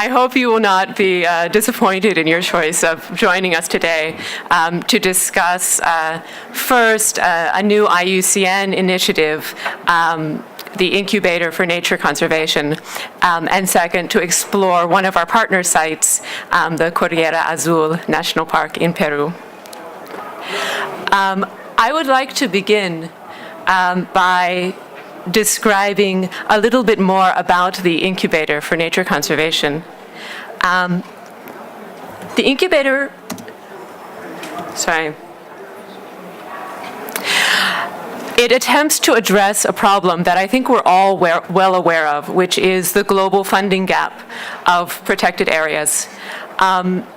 I hope you will not be disappointed in your choice of joining us today to discuss first a new IUCN initiative, the Incubator for Nature Conservation, and second, to explore one of our partner sites, the Cordillera Azul National Park in Peru. I would like to begin by describing a little bit more about the Incubator for Nature Conservation. The Incubator, it attempts to address a problem that I think we're all well aware of, which is the global funding gap of protected areas.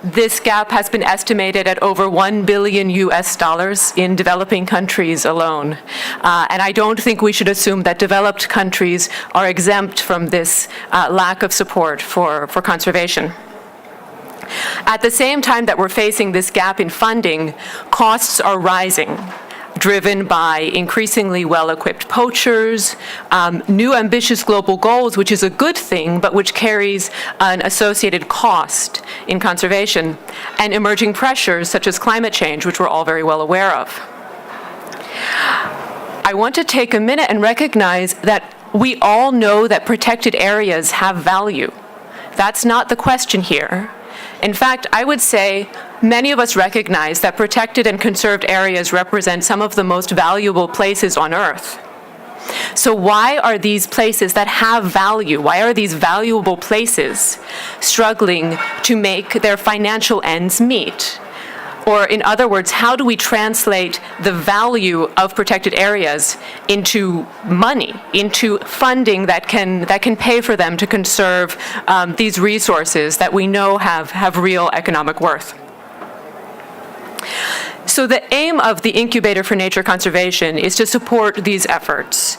This gap has been estimated at over $1 billion in developing countries alone. And I don't think we should assume that developed countries are exempt from this lack of support for conservation. At the same time that we're facing this gap in funding, costs are rising, driven by increasingly well-equipped poachers, new ambitious global goals, which is a good thing, but which carries an associated cost in conservation, and emerging pressures such as climate change, which we're all very well aware of. I want to take a minute and recognize that we all know that protected areas have value. That's not the question here. In fact, I would say many of us recognize that protected and conserved areas represent some of the most valuable places on Earth. So why are these places that have value, why are these valuable places struggling to make their financial ends meet? Or in other words, how do we translate the value of protected areas into money, into funding that can pay for them to conserve these resources that we know have real economic worth? So the aim of the Incubator for Nature Conservation is to support these efforts,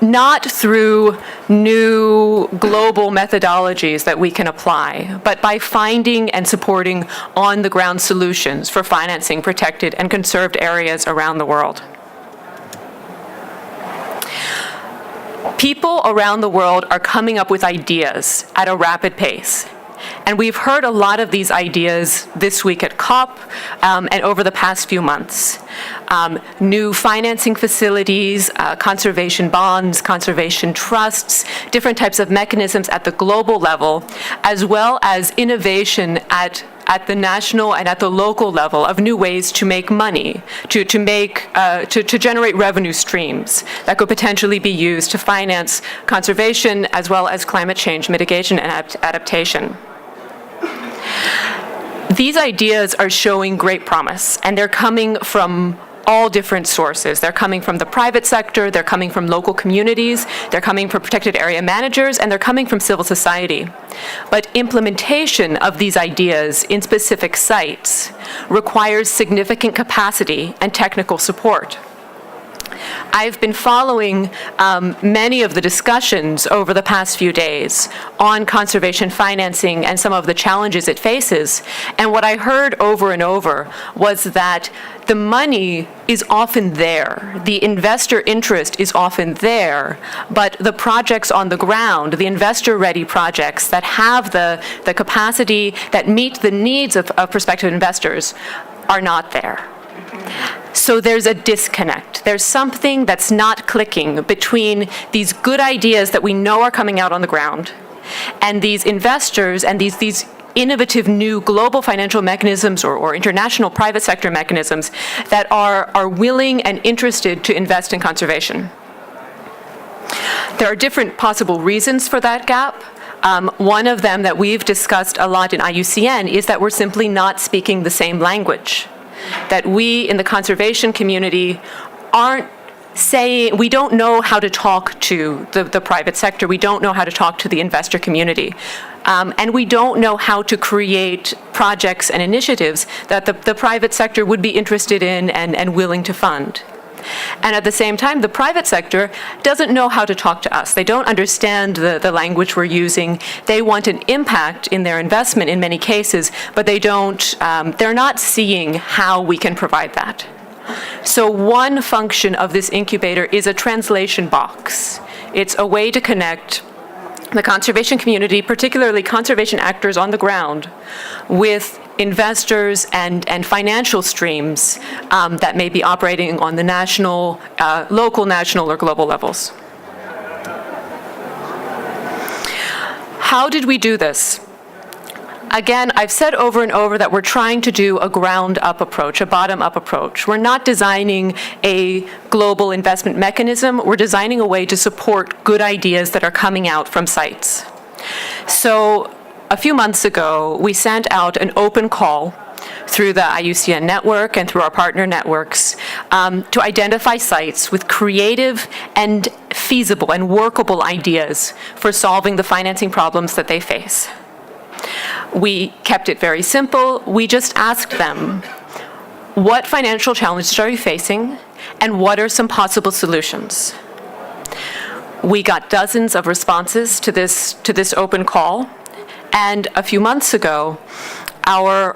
not through new global methodologies that we can apply, but by finding and supporting on-the-ground solutions for financing protected and conserved areas around the world. People around the world are coming up with ideas at a rapid pace. And we've heard a lot of these ideas this week at COP and over the past few months. New financing facilities, conservation bonds, conservation trusts, different types of mechanisms at the global level, as well as innovation at the national and at the local level of new ways to make money, to generate revenue streams that could potentially be used to finance conservation as well as climate change mitigation and adaptation. These ideas are showing great promise, and they're coming from all different sources. They're coming from the private sector, they're coming from local communities, they're coming from protected area managers, and they're coming from civil society. But implementation of these ideas in specific sites requires significant capacity and technical support. I've been following many of the discussions over the past few days on conservation financing and some of the challenges it faces. And what I heard over and over was that the money is often there, the investor interest is often there, but the projects on the ground, the investor-ready projects that have the capacity, that meet the needs of prospective investors, are not there. So there's a disconnect. There's something that's not clicking between these good ideas that we know are coming out on the ground and these investors and these innovative new global financial mechanisms or international private sector mechanisms that are willing and interested to invest in conservation. There are different possible reasons for that gap. One of them that we've discussed a lot in IUCN is that we're simply not speaking the same language. That we in the conservation community we don't know how to talk to the private sector, we don't know how to talk to the investor community, and we don't know how to create projects and initiatives that the private sector would be interested in and willing to fund. And at the same time, the private sector doesn't know how to talk to us. They don't understand the language we're using. They want an impact in their investment in many cases, but they're not seeing how we can provide that. So one function of this incubator is a translation box. It's a way to connect the conservation community, particularly conservation actors on the ground, with investors and financial streams that may be operating on the national, local, national, or global levels. How did we do this? Again, I've said over and over that we're trying to do a ground-up approach, a bottom-up approach. We're not designing a global investment mechanism. We're designing a way to support good ideas that are coming out from sites. So a few months ago, we sent out an open call through the IUCN network and through our partner networks to identify sites with creative and feasible and workable ideas for solving the financing problems that they face. We kept it very simple. We just asked them, what financial challenges are you facing, and what are some possible solutions? We got dozens of responses to this open call, and a few months ago, our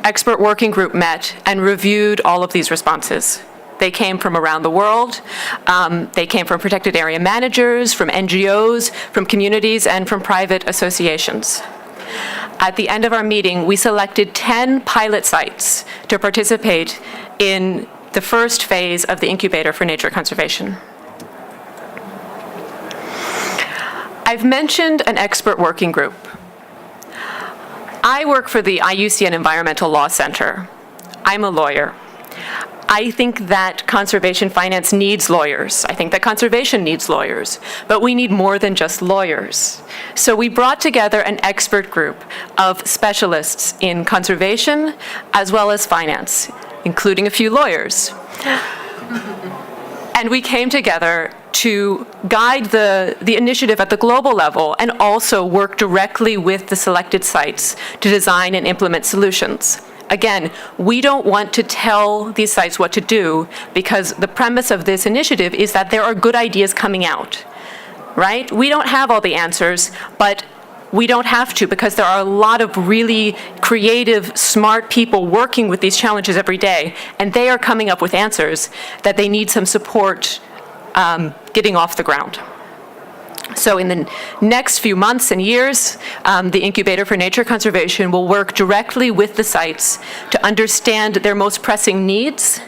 expert working group met and reviewed all of these responses. They came from around the world. They came from protected area managers, from NGOs, from communities, and from private associations. At the end of our meeting, we selected 10 pilot sites to participate in the first phase of the Incubator for Nature Conservation. I've mentioned an expert working group. I work for the IUCN Environmental Law Center. I'm a lawyer. I think that conservation finance needs lawyers. I think that conservation needs lawyers. But we need more than just lawyers. So we brought together an expert group of specialists in conservation as well as finance, including a few lawyers. And we came together to guide the initiative at the global level and also work directly with the selected sites to design and implement solutions. Again, we don't want to tell these sites what to do because the premise of this initiative is that there are good ideas coming out, right? We don't have all the answers, but we don't have to because there are a lot of really creative, smart people working with these challenges every day, and they are coming up with answers that they need some support getting off the ground. So in the next few months and years, the Incubator for Nature Conservation will work directly with the sites to understand their most pressing needs,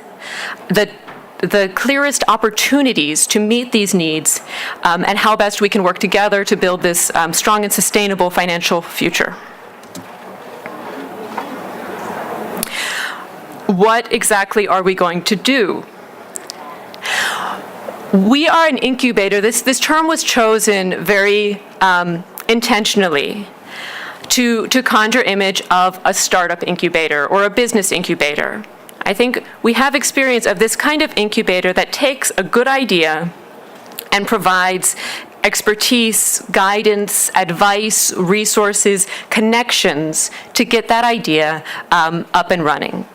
the clearest opportunities to meet these needs, and how best we can work together to build this strong and sustainable financial future. What exactly are we going to do? We are an incubator. This term was chosen very intentionally to conjure image of a startup incubator or a business incubator. I think we have experience of this kind of incubator that takes a good idea and provides expertise, guidance, advice, resources, connections to get that idea up and running.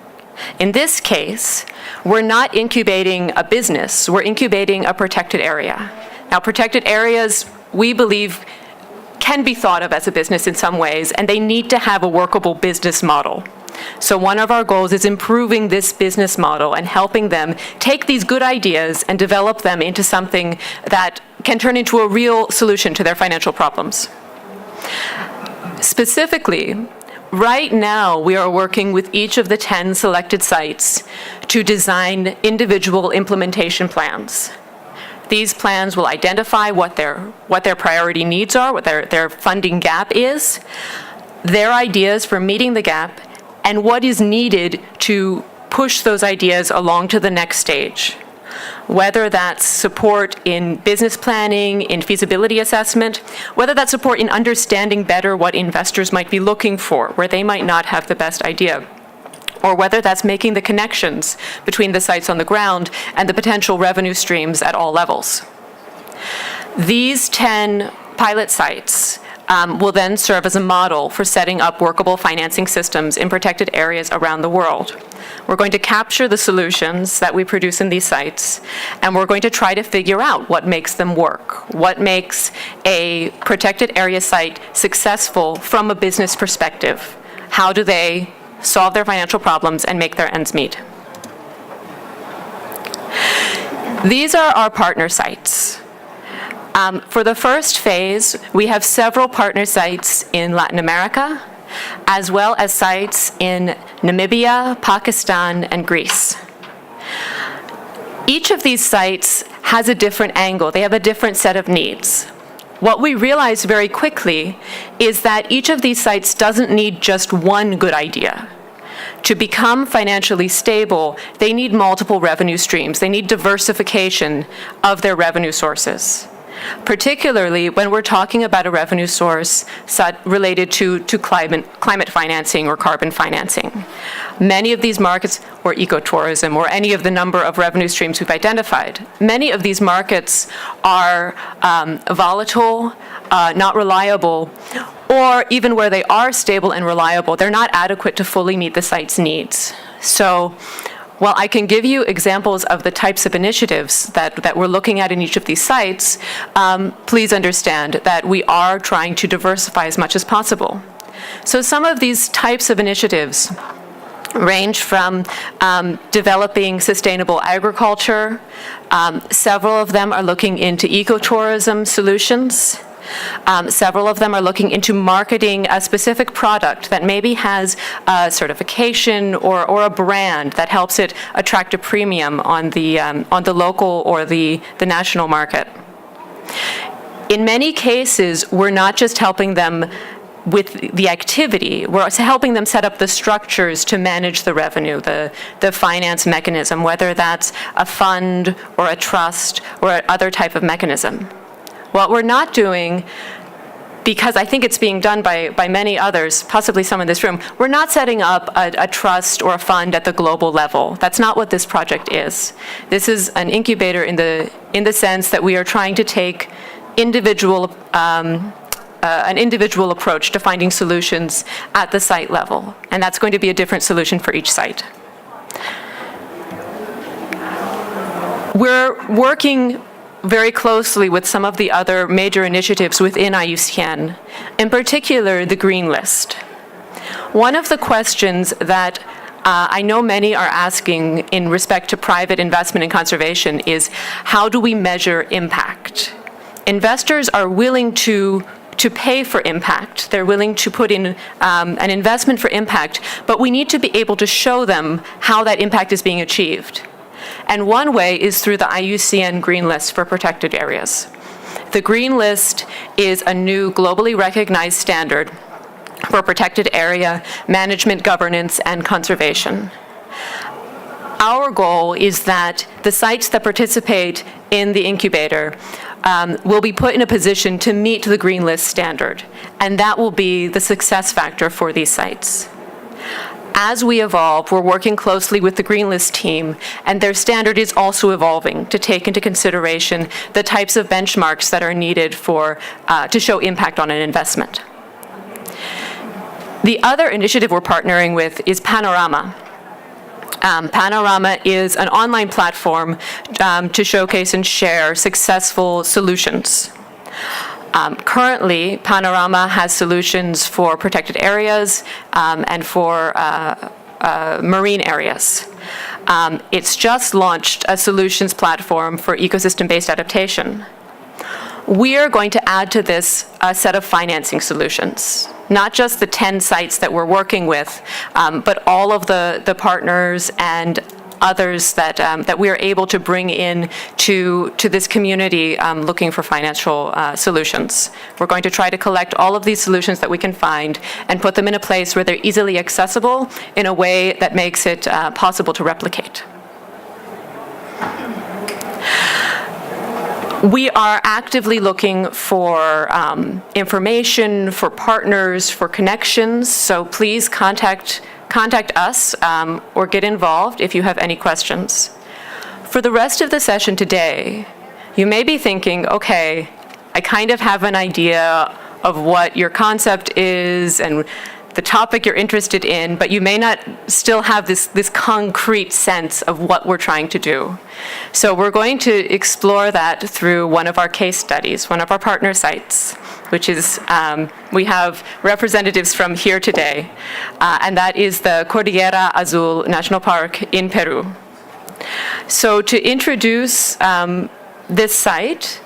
In this case, we're not incubating a business, we're incubating a protected area. Now, protected areas, we believe, can be thought of as a business in some ways, and they need to have a workable business model. So one of our goals is improving this business model and helping them take these good ideas and develop them into something that can turn into a real solution to their financial problems. Specifically, right now, we are working with each of the 10 selected sites to design individual implementation plans. These plans will identify what their priority needs are, what their funding gap is, their ideas for meeting the gap, and what is needed to push those ideas along to the next stage. Whether that's support in business planning, in feasibility assessment, whether that's support in understanding better what investors might be looking for, where they might not have the best idea, or whether that's making the connections between the sites on the ground and the potential revenue streams at all levels. These 10 pilot sites will then serve as a model for setting up workable financing systems in protected areas around the world. We're going to capture the solutions that we produce in these sites, and we're going to try to figure out what makes them work, what makes a protected area site successful from a business perspective. How do they solve their financial problems and make their ends meet? These are our partner sites. For the first phase, we have several partner sites in Latin America, as well as sites in Namibia, Pakistan, and Greece. Each of these sites has a different angle. They have a different set of needs. What we realized very quickly is that each of these sites doesn't need just one good idea. To become financially stable, they need multiple revenue streams. They need diversification of their revenue sources, particularly when we're talking about a revenue source related to climate financing or carbon financing. Many of these markets, or ecotourism, or any of the number of revenue streams we've identified, many of these markets are volatile, not reliable, or even where they are stable and reliable, they're not adequate to fully meet the site's needs. So while I can give you examples of the types of initiatives that we're looking at in each of these sites, please understand that we are trying to diversify as much as possible. So some of these types of initiatives range from developing sustainable agriculture. Several of them are looking into ecotourism solutions. Several of them are looking into marketing a specific product that maybe has a certification or a brand that helps it attract a premium on the local or the national market. In many cases, we're not just helping them with the activity, we're also helping them set up the structures to manage the revenue, the finance mechanism, whether that's a fund or a trust or other type of mechanism. What we're not doing, because I think it's being done by many others, possibly some in this room, we're not setting up a trust or a fund at the global level. That's not what this project is. This is an incubator in the sense that we are trying to take an individual approach to finding solutions at the site level, and that's going to be a different solution for each site. We're working very closely with some of the other major initiatives within IUCN, in particular the Green List. One of the questions that I know many are asking in respect to private investment in conservation is, how do we measure impact? Investors are willing to pay for impact. They're willing to put in an investment for impact, but we need to be able to show them how that impact is being achieved. And one way is through the IUCN Green List for protected areas. The Green List is a new globally recognized standard for protected area management, governance, and conservation. Our goal is that the sites that participate in the incubator will be put in a position to meet the Green List standard, and that will be the success factor for these sites. As we evolve, we're working closely with the Green List team, and their standard is also evolving to take into consideration the types of benchmarks that are needed to show impact on an investment. The other initiative we're partnering with is Panorama. Panorama is an online platform to showcase and share successful solutions. Currently, Panorama has solutions for protected areas and for marine areas. It's just launched a solutions platform for ecosystem-based adaptation. We are going to add to this a set of financing solutions, not just the 10 sites that we're working with, but all of the partners and others that we are able to bring in to this community looking for financial solutions. We're going to try to collect all of these solutions that we can find and put them in a place where they're easily accessible in a way that makes it possible to replicate. We are actively looking for information, for partners, for connections, so please contact us or get involved if you have any questions. For the rest of the session today, you may be thinking, okay, I kind of have an idea of what your concept is and the topic you're interested in, but you may not still have this concrete sense of what we're trying to do. So we're going to explore that through one of our case studies, one of our partner sites, which is, we have representatives from here today, and that is the Cordillera Azul National Park in Peru. So to introduce this site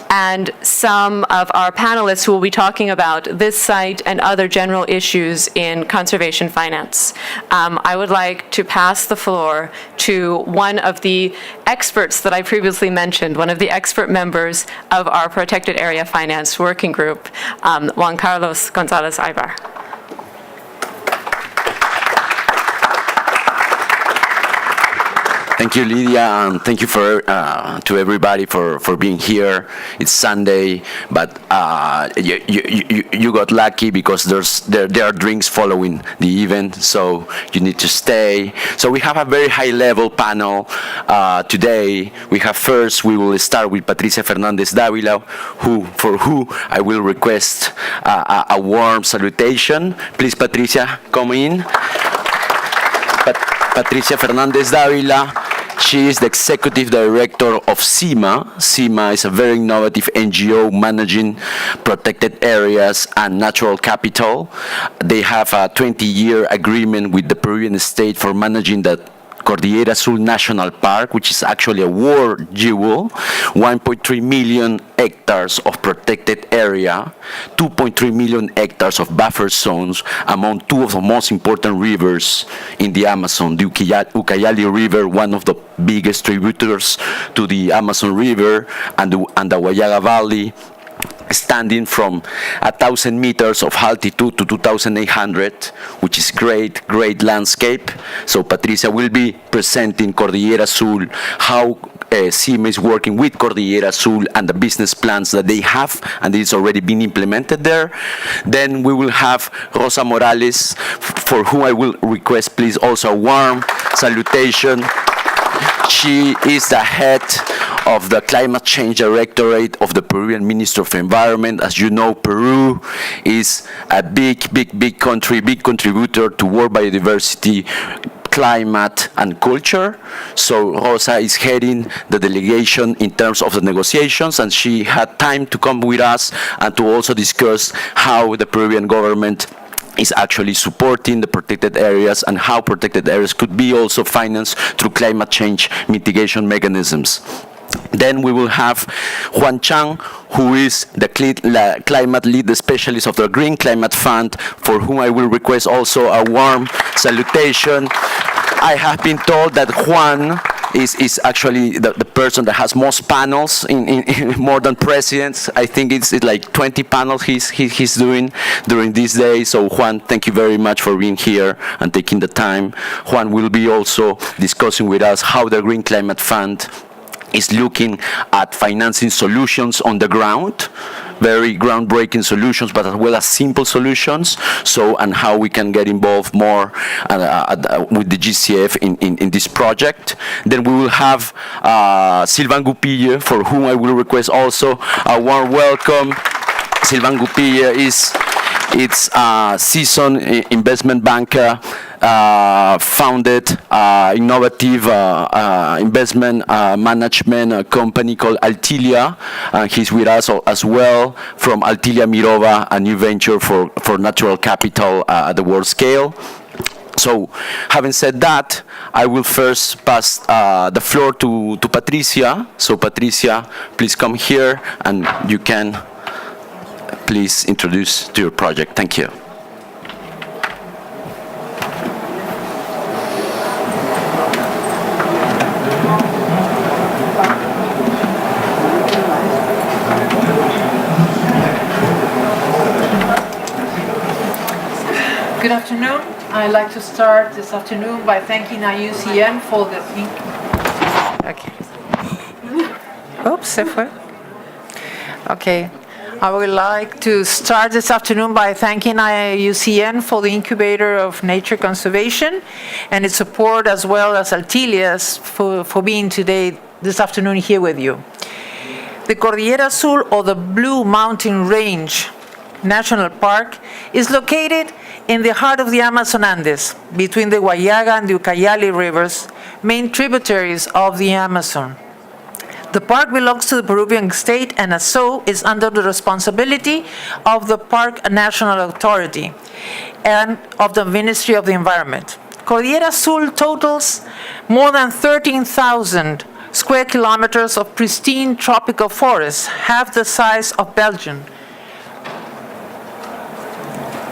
and some of our panelists who will be talking about this site and other general issues in conservation finance. I would like to pass the floor to one of the experts that I previously mentioned, one of the expert members of our Protected Area Finance Working Group, Juan Carlos Gonzalez Aybar. Thank you, Lydia, and thank you to everybody for being here. It's Sunday, but you got lucky because there are drinks following the event, so you need to stay. So we have a very high-level panel today. We will start with Patricia Fernandez Davila, for who I will request a warm salutation. Please, Patricia, come in. Patricia Fernandez Davila. She is the executive director of CIMA. CIMA is a very innovative NGO managing protected areas and natural capital. They have a 20-year agreement with the Peruvian state for managing the Cordillera Azul National Park, which is actually a world jewel, 1.3 million hectares of protected area, 2.3 million hectares of buffer zones among two of the most important rivers in the Amazon, the Ucayali River, one of the biggest tributaries to the Amazon River, and the Guayaga Valley, standing from 1,000 meters of altitude to 2,800, which is great landscape. So Patricia will be presenting Cordillera Azul, how CIMA is working with Cordillera Azul and the business plans that they have, and it's already been implemented there. Then we will have Rosa Morales, for whom I will request, please, also a warm salutation. She is the head of the Climate Change Directorate of the Peruvian Ministry of Environment. As you know, Peru is a big country, big contributor to world biodiversity, climate, and culture. So Rosa is heading the delegation in terms of the negotiations, and she had time to come with us and to also discuss how the Peruvian government is actually supporting the protected areas and how protected areas could be also financed through climate change mitigation mechanisms. Then we will have Juan Chang, who is the climate lead specialist of the Green Climate Fund, for whom I will request also a warm salutation. I have been told that Juan is actually the person that has most panels in more than presidents. I think it's like 20 panels he's doing during this day. So Juan, thank you very much for being here and taking the time. Juan will be also discussing with us how the Green Climate Fund is looking at financing solutions on the ground, very groundbreaking solutions, but as well as simple solutions. So, and how we can get involved more with the GCF in this project. Then we will have Sylvain Goupille, for whom I will request also a warm welcome. Sylvain Goupille is a seasoned investment banker, founded innovative investment management company called Altilia. He's with us as well from Altilia Mirova, a new venture for natural capital at the world scale. So, having said that, I will first pass the floor to Patricia. So, Patricia, please come here and you can please introduce to your project. Thank you. Good afternoon. I'd like to start this afternoon by thanking IUCN for the... Okay. Oops, se fue. Okay. I would like to start this afternoon by thanking IUCN for the Incubator of Nature Conservation and its support, as well as Altilia's for being today, this afternoon, here with you. The Cordillera Azul, or the Blue Mountain Range National Park, is located in the heart of the Amazon Andes, between the Guayaga and the Ucayali rivers, main tributaries of the Amazon. The park belongs to the Peruvian state, and as so is under the responsibility of the Park National Authority and of the Ministry of the Environment. Cordillera Azul totals more than 13,000 square kilometers of pristine tropical forests, half the size of Belgium.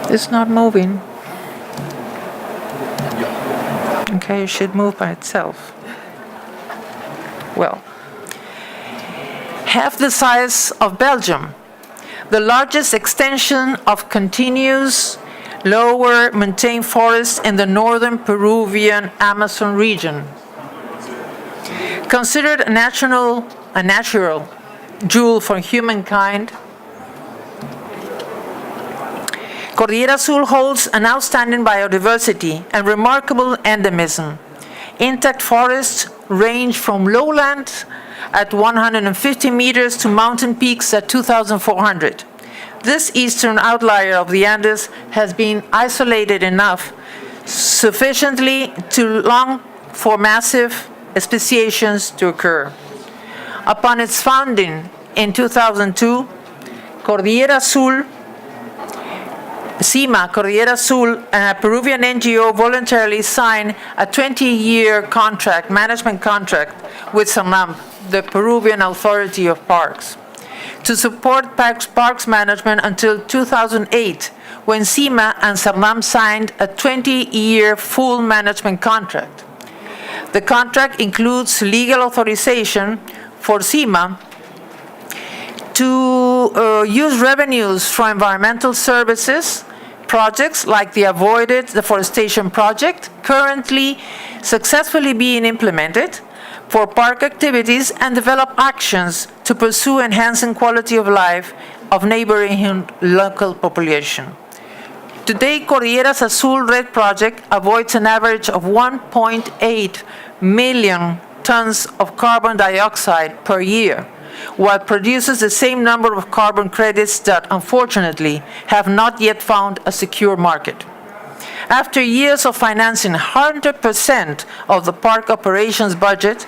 It's not moving. Okay, it should move by itself. Well, half the size of Belgium, the largest extension of continuous lower montane forests in the northern Peruvian Amazon region. Considered a natural jewel for humankind, Cordillera Azul holds an outstanding biodiversity and remarkable endemism. Intact forests range from lowland at 150 meters to mountain peaks at 2,400. This eastern outlier of the Andes has been isolated enough sufficiently too long for massive speciations to occur. Upon its founding in 2002, Cordillera Azul, CIMA, Cordillera Azul, and a Peruvian NGO voluntarily signed a 20-year management contract with SERNAMP, the Peruvian Authority of Parks, to support parks management until 2008, when CIMA and SERNAMP signed a 20-year full management contract. The contract includes legal authorization for CIMA to use revenues from environmental services projects like the Avoided Deforestation Project, currently successfully being implemented, for park activities, and develop actions to pursue enhancing quality of life of neighboring local population. Today, Cordillera Azul Red Project avoids an average of 1.8 million tons of carbon dioxide per year, while produces the same number of carbon credits that, unfortunately, have not yet found a secure market. After years of financing 100% of the park operations budget,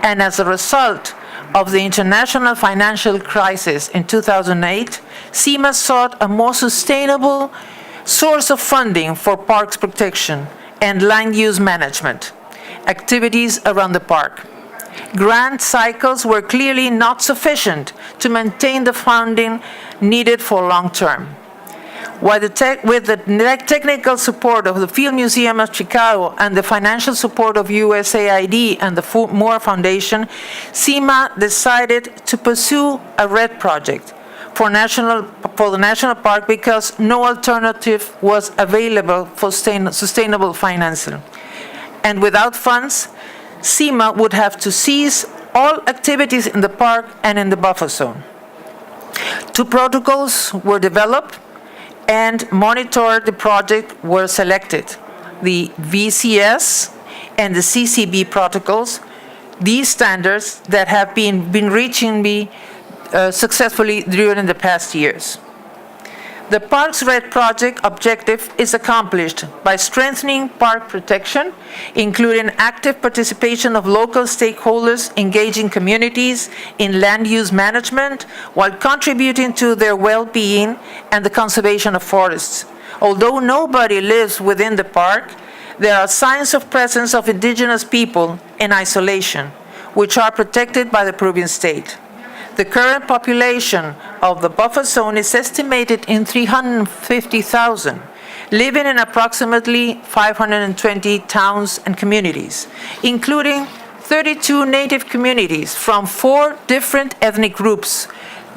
and as a result of the international financial crisis in 2008, CIMA sought a more sustainable source of funding for parks protection and land use management activities around the park. Grant cycles were clearly not sufficient to maintain the funding needed for long term. With the technical support of the Field Museum of Chicago and the financial support of USAID and the Moore Foundation, CIMA decided to pursue a RED project for the national park because no alternative was available for sustainable financing. And without funds, CIMA would have to cease all activities in the park and in the buffer zone. Two protocols were developed and monitored the project were selected, the VCS and the CCB protocols, these standards that have been reaching me successfully during the past years. The Parks RED project objective is accomplished by strengthening park protection, including active participation of local stakeholders engaging communities in land use management while contributing to their well-being and the conservation of forests. Although nobody lives within the park, there are signs of presence of indigenous people in isolation, which are protected by the Peruvian state. The current population of the buffer zone is estimated in 350,000, living in approximately 520 towns and communities, including 32 native communities from 4 different ethnic groups,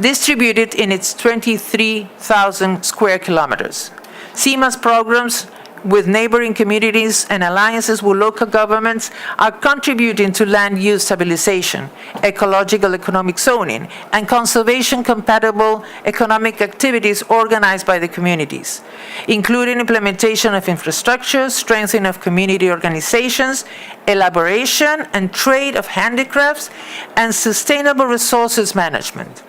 distributed in its 23,000 square kilometers. CIMA's programs with neighboring communities and alliances with local governments are contributing to land use stabilization, ecological economic zoning, and conservation-compatible economic activities organized by the communities, including implementation of infrastructure, strengthening of community organizations, elaboration and trade of handicrafts, and sustainable resources management.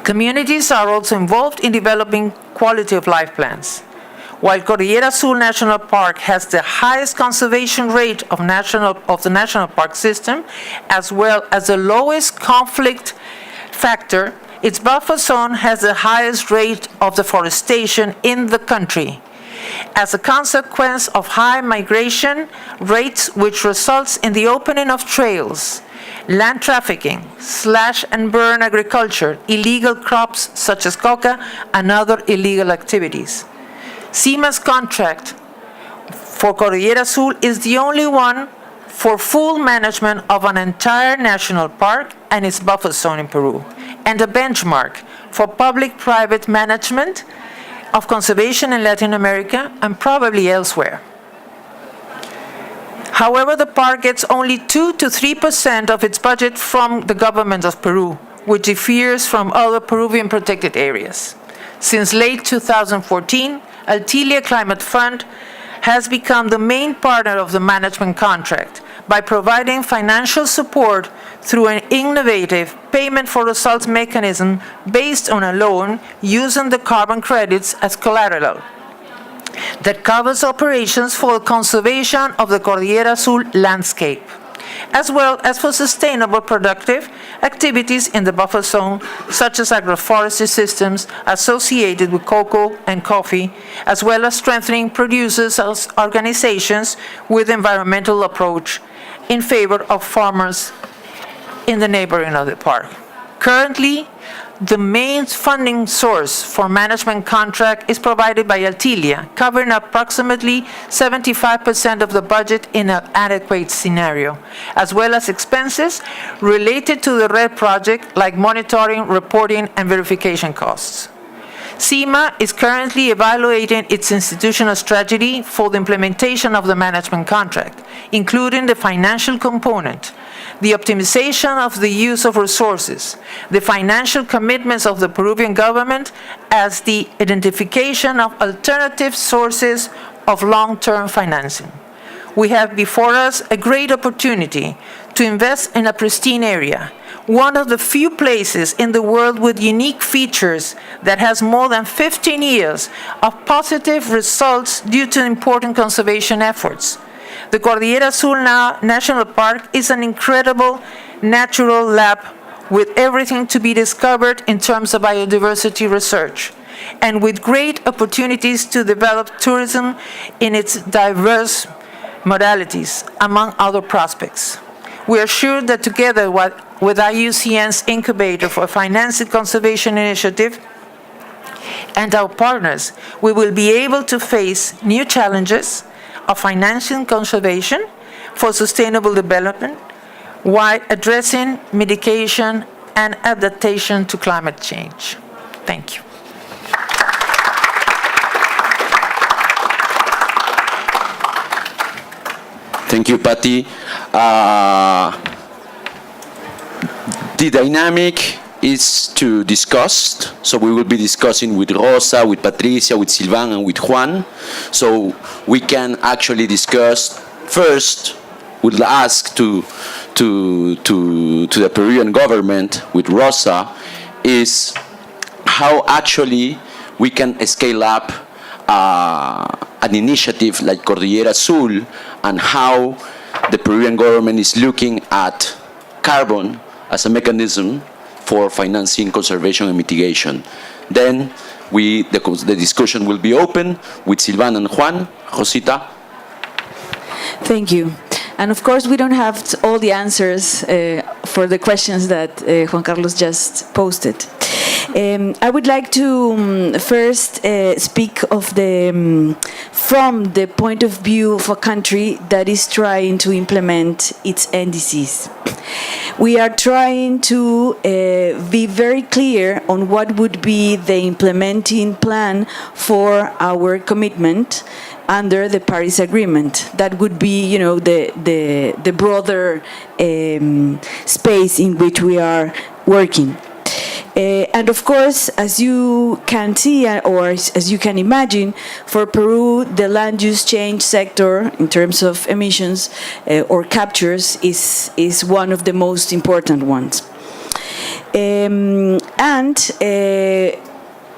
Communities are also involved in developing quality of life plans. While Cordillera Azul National Park has the highest conservation rate of the national park system, as well as the lowest conflict factor, its buffer zone has the highest rate of deforestation in the country. As a consequence of high migration rates, which results in the opening of trails land trafficking, slash and burn agriculture, illegal crops such as coca, and other illegal activities. CIMA's contract for Cordillera Azul is the only one for full management of an entire national park and its buffer zone in Peru, and a benchmark for public-private management of conservation in Latin America and probably elsewhere. However, the park gets only 2 to 3% of its budget from the government of Peru, which differs from other Peruvian protected areas. Since late 2014, Altilia Climate Fund has become the main partner of the management contract by providing financial support through an innovative payment for results mechanism based on a loan using the carbon credits as collateral that covers operations for the conservation of the Cordillera Azul landscape, as well as for sustainable productive activities in the buffer zone, such as agroforestry systems associated with cocoa and coffee, as well as strengthening producers' organizations with environmental approach in favor of farmers in the neighborhood of the park. Currently, the main funding source for management contract is provided by Altilia, covering approximately 75% of the budget in an adequate scenario, as well as expenses related to the RED project like monitoring, reporting, and verification costs. CIMA is currently evaluating its institutional strategy for the implementation of the management contract, including the financial component, the optimization of the use of resources, the financial commitments of the Peruvian government, as the identification of alternative sources of long-term financing. We have before us a great opportunity to invest in a pristine area, one of the few places in the world with unique features that has more than 15 years of positive results due to important conservation efforts. The Cordillera Azul National Park is an incredible natural lab with everything to be discovered in terms of biodiversity research, and with great opportunities to develop tourism in its diverse modalities, among other prospects. We are sure that together with IUCN's Incubator for Financing Conservation Initiative and our partners, we will be able to face new challenges of financing conservation for sustainable development while addressing mitigation and adaptation to climate change. Thank you. Thank you, Patty. The dynamic is to discuss, so we will be discussing with Rosa, with Patricia, with Silvan, and with Juan, so we can actually discuss. First, we'll ask to the Peruvian government, with Rosa, is how actually we can scale up an initiative like Cordillera Azul, and how the Peruvian government is looking at carbon as a mechanism for financing conservation and mitigation. Then the discussion will be open with Silvan and Juan. Rosita. Thank you. And of course, we don't have all the answers for the questions that Juan Carlos just posted. I would like to first speak of from the point of view of a country that is trying to implement its NDCs. We are trying to be very clear on what would be the implementing plan for our commitment under the Paris Agreement. That would be, you know, the broader space in which we are working. And of course, as you can see, or as you can imagine, for Peru, the land use change sector, in terms of emissions or captures, is one of the most important ones.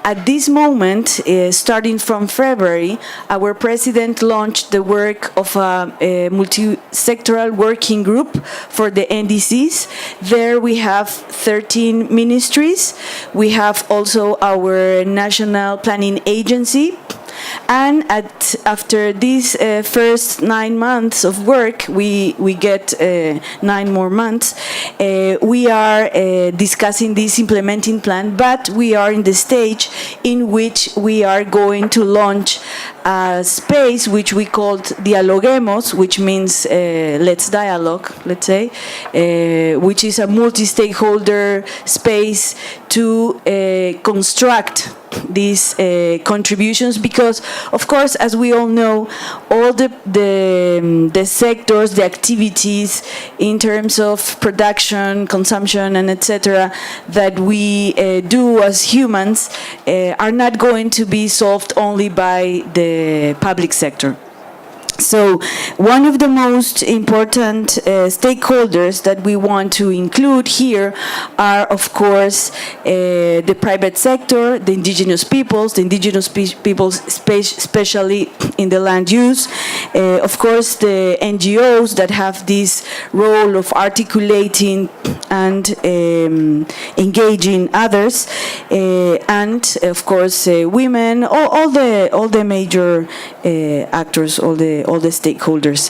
At this moment, starting from February, our president launched the work of a multi-sectoral working group for the NDCs. There we have 13 ministries. We have also our National Planning Agency, And after these first 9 months of work, we get 9 more months, we are discussing this implementing plan, but we are in the stage in which we are going to launch a space which we called Dialoguemos, which means let's dialogue, let's say, which is a multi-stakeholder space to construct these contributions, because of course, as we all know, all the sectors, the activities in terms of production, consumption, and etc. that we do as humans are not going to be solved only by the public sector. So one of the most important stakeholders that we want to include here are, of course, the private sector, the indigenous peoples, especially in the land use, of course, the NGOs that have this role of articulating and engaging others, and of course, women, all the major actors, all the stakeholders.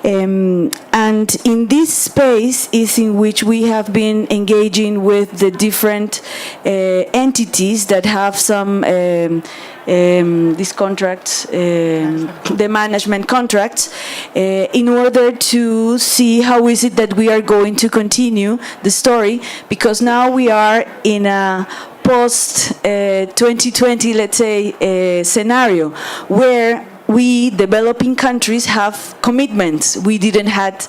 And in this space is in which we have been engaging with the different entities that have some these contracts, the management contracts, in order to see how is it that we are going to continue the story, because now we are in a post-2020, let's say, scenario where we developing countries have commitments we didn't have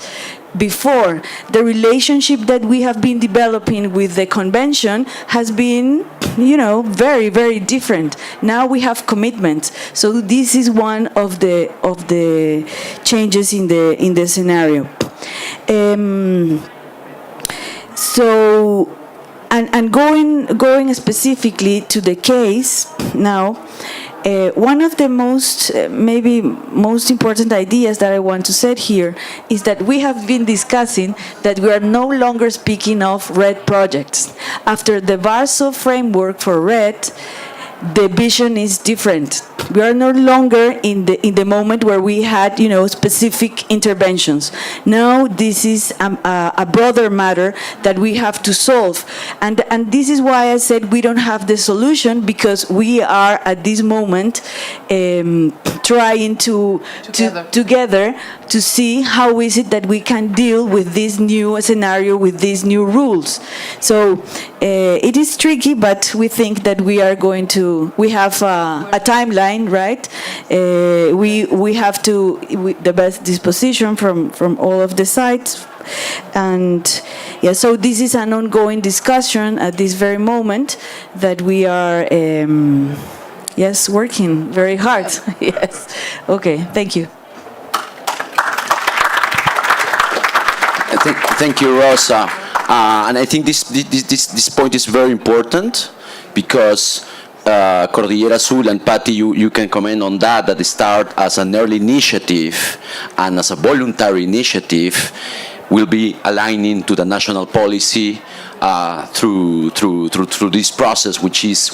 before. The relationship that we have been developing with the convention has been, very, very different. Now we have commitments. So this is one of the changes in the scenario. So, and going specifically to the case now. One of the most important ideas that I want to set here is that we have been discussing that we are no longer speaking of RED projects. After the Warsaw framework for RED, the vision is different. We are no longer in the moment where we had, specific interventions. Now this is a broader matter that we have to solve, and this is why I said we don't have the solution, because we are at this moment trying to together to see how is it that we can deal with this new scenario, with these new rules. So it is tricky, but we think that we are going to. We have a timeline. Right, we have the best disposition from all of the sides, and so this is an ongoing discussion at this very moment that we are working very hard. Yes, okay, thank you. Thank you, Rosa, and I think this point is very important, because Cordillera Azul and Patty, you can comment on that they start as an early initiative and as a voluntary initiative will be aligning to the national policy through this process, which is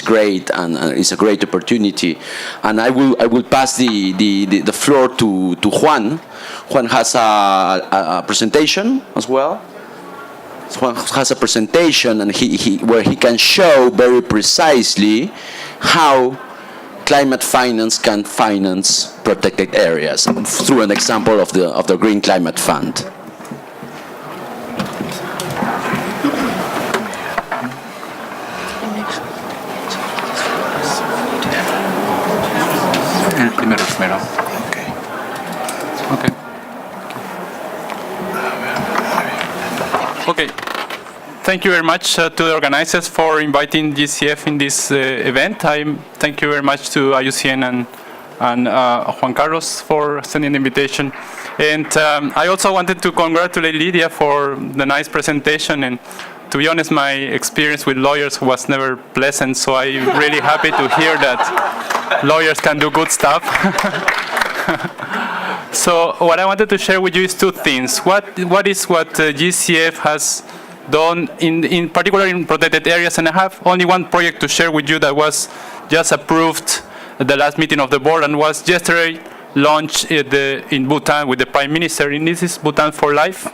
great and is a great opportunity. And I will pass the floor to Juan. Juan has a presentation as well. Juan has a presentation, and where he can show very precisely how climate finance can finance protected areas through an example of the Green Climate Fund. Primero. Okay. Thank you very much to the organizers for inviting GCF in this event. Thank you very much to IUCN and Juan Carlos for sending the invitation. And I also wanted to congratulate Lydia for the nice presentation. And to be honest, my experience with lawyers was never pleasant, so I'm really happy to hear that lawyers can do good stuff. So what I wanted to share with you is two things. What GCF has done in particular in protected areas, and I have only one project to share with you that was just approved at the last meeting of the board and was yesterday launched in Bhutan with the Prime Minister. And this is Bhutan for Life.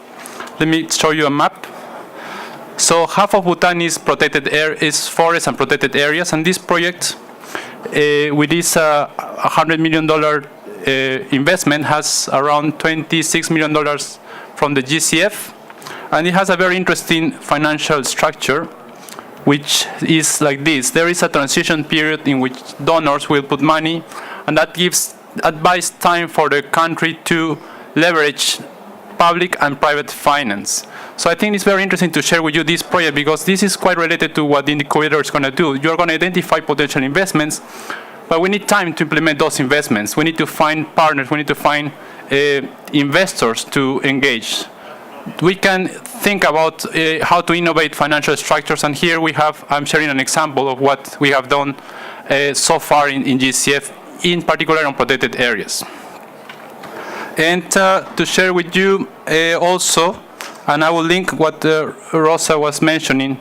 Let me show you a map. So half of Bhutan is is forest and protected areas, and this project, with this $100 million investment, has around $26 million from the GCF, and it has a very interesting financial structure, which is like this. There is a transition period in which donors will put money, and that buys time for the country to leverage public and private finance. So I think it's very interesting to share with you this project because this is quite related to what the Incubator is going to do. You're going to identify potential investments, but we need time to implement those investments. We need to find partners. We need to find investors to engage. We can think about how to innovate financial structures, and here I'm sharing an example of what we have done so far in GCF, in particular on protected areas. And to share with you also, and I will link what Rosa was mentioning,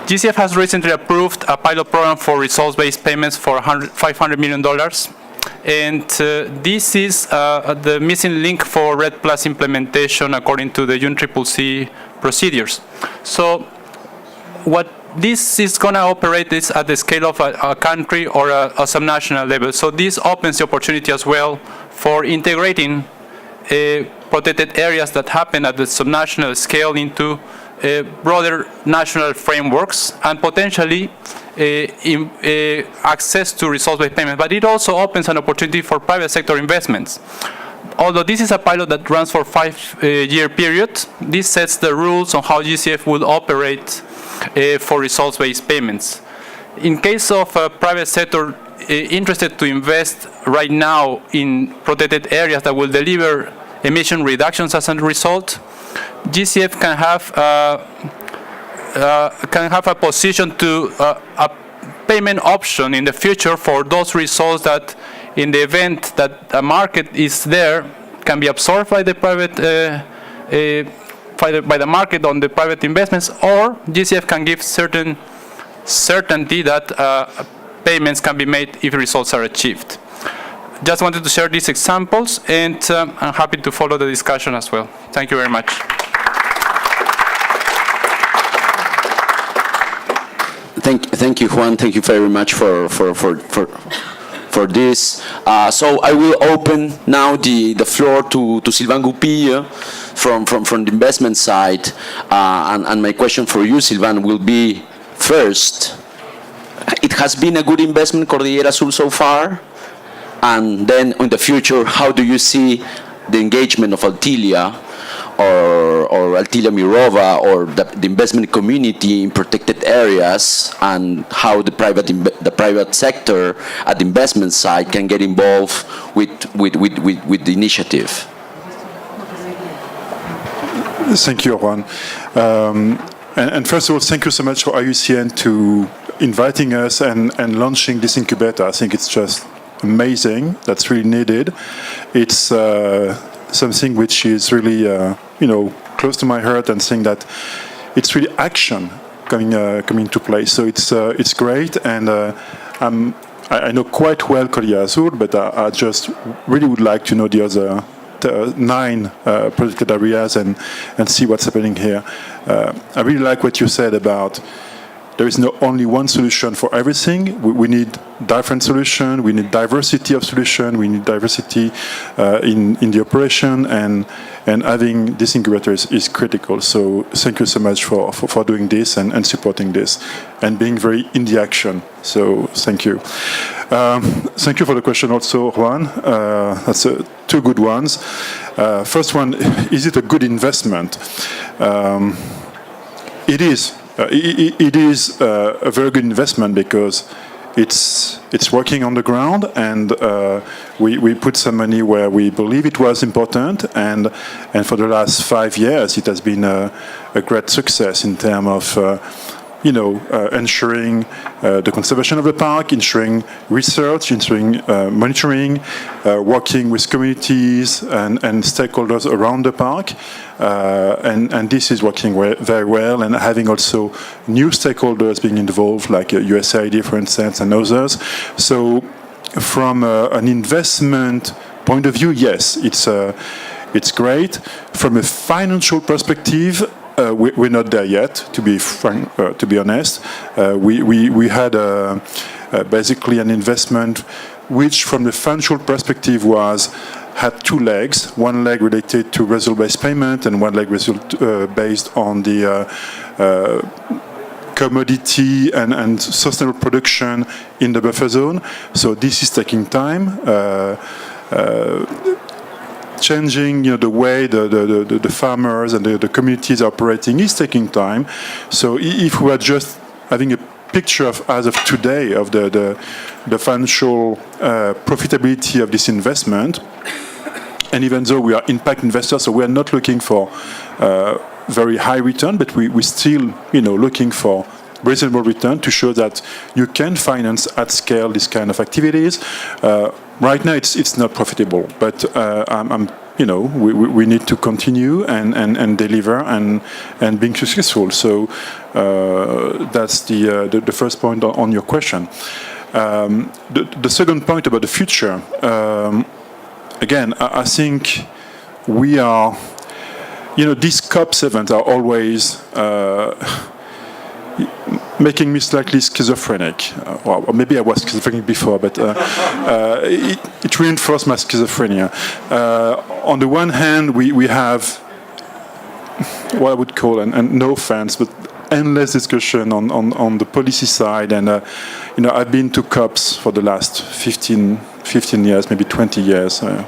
GCF has recently approved a pilot program for results-based payments for $500 million. And this is the missing link for RED Plus implementation according to the UNCCC procedures. So what this is going to operate is at the scale of a country or a subnational level. So this opens the opportunity as well for integrating protected areas that happen at the subnational scale into broader national frameworks and potentially access to results-based payments. But it also opens an opportunity for private sector investments. Although this is a pilot that runs for a 5-year period, this sets the rules on how GCF will operate for results-based payments. In case of a private sector interested to invest right now in protected areas that will deliver emission reductions as a result, GCF can have a position to a payment option in the future for those results that, in the event that a market is there, can be absorbed by the private by the market on the private investments, or GCF can give certain certainty that payments can be made if results are achieved. Just wanted to share these examples, and I'm happy to follow the discussion as well. Thank you very much. Thank you, Juan. Thank you very much for this. So I will open now the floor to Sylvain Goupil from the investment side. And my question for you, Sylvain, will be first, it has been a good investment, Cordillera Azul, so far? And then in the future, how do you see the engagement of Altilia or Altilia Mirova or the investment community in protected areas, and how the private sector at the investment side can get involved with the initiative? Thank you, Juan. And first of all, thank you so much for IUCN to inviting us and launching this incubator. I think it's just amazing. That's really needed. It's something which is really, close to my heart, and saying that it's really action coming to play. So it's great, and I know quite well Cordillera Azul, but I just really would like to know the other 9 protected areas and see what's happening here. I really like what you said about there is not only one solution for everything. We need different solutions. We need diversity of solution. We need diversity in the operation, and having this incubator is critical. So thank you so much for doing this and supporting this and being very in the action. So thank you. Thank you for the question also, Juan. That's 2 good ones. First one, is it a good investment? It is. It is a very good investment because it's working on the ground, and we put some money where we believe it was important, and for the last 5 years it has been a great success in terms of ensuring the conservation of the park, ensuring research, ensuring monitoring, working with communities and stakeholders around the park. And this is working very well, and having also new stakeholders being involved, like USAID, for instance, and others. So from an investment point of view, yes, it's great. From a financial perspective, we're not there yet. To be honest, we had basically an investment which, from the financial perspective, had two legs. One leg related to result-based payment, and one leg based on the commodity and sustainable production in the buffer zone. So this is taking time. Changing, the way the farmers and the communities are operating is taking time. So if we are just having a picture as of today of the financial profitability of this investment, and even though we are impact investors, so we are not looking for very high return, but we still looking for reasonable return to show that you can finance at scale this kind of activities. Right now, it's not profitable, but we need to continue and deliver and being successful. So that's the first point on your question. The second point about the future. Again, I think we are. These COPs events are always making me slightly schizophrenic. Or maybe I was schizophrenic before, but it reinforced my schizophrenia. On the one hand, we have what I would call, and no offense, but endless discussion on the policy side. And, I've been to COPs for the last 15 years, maybe 20 years, or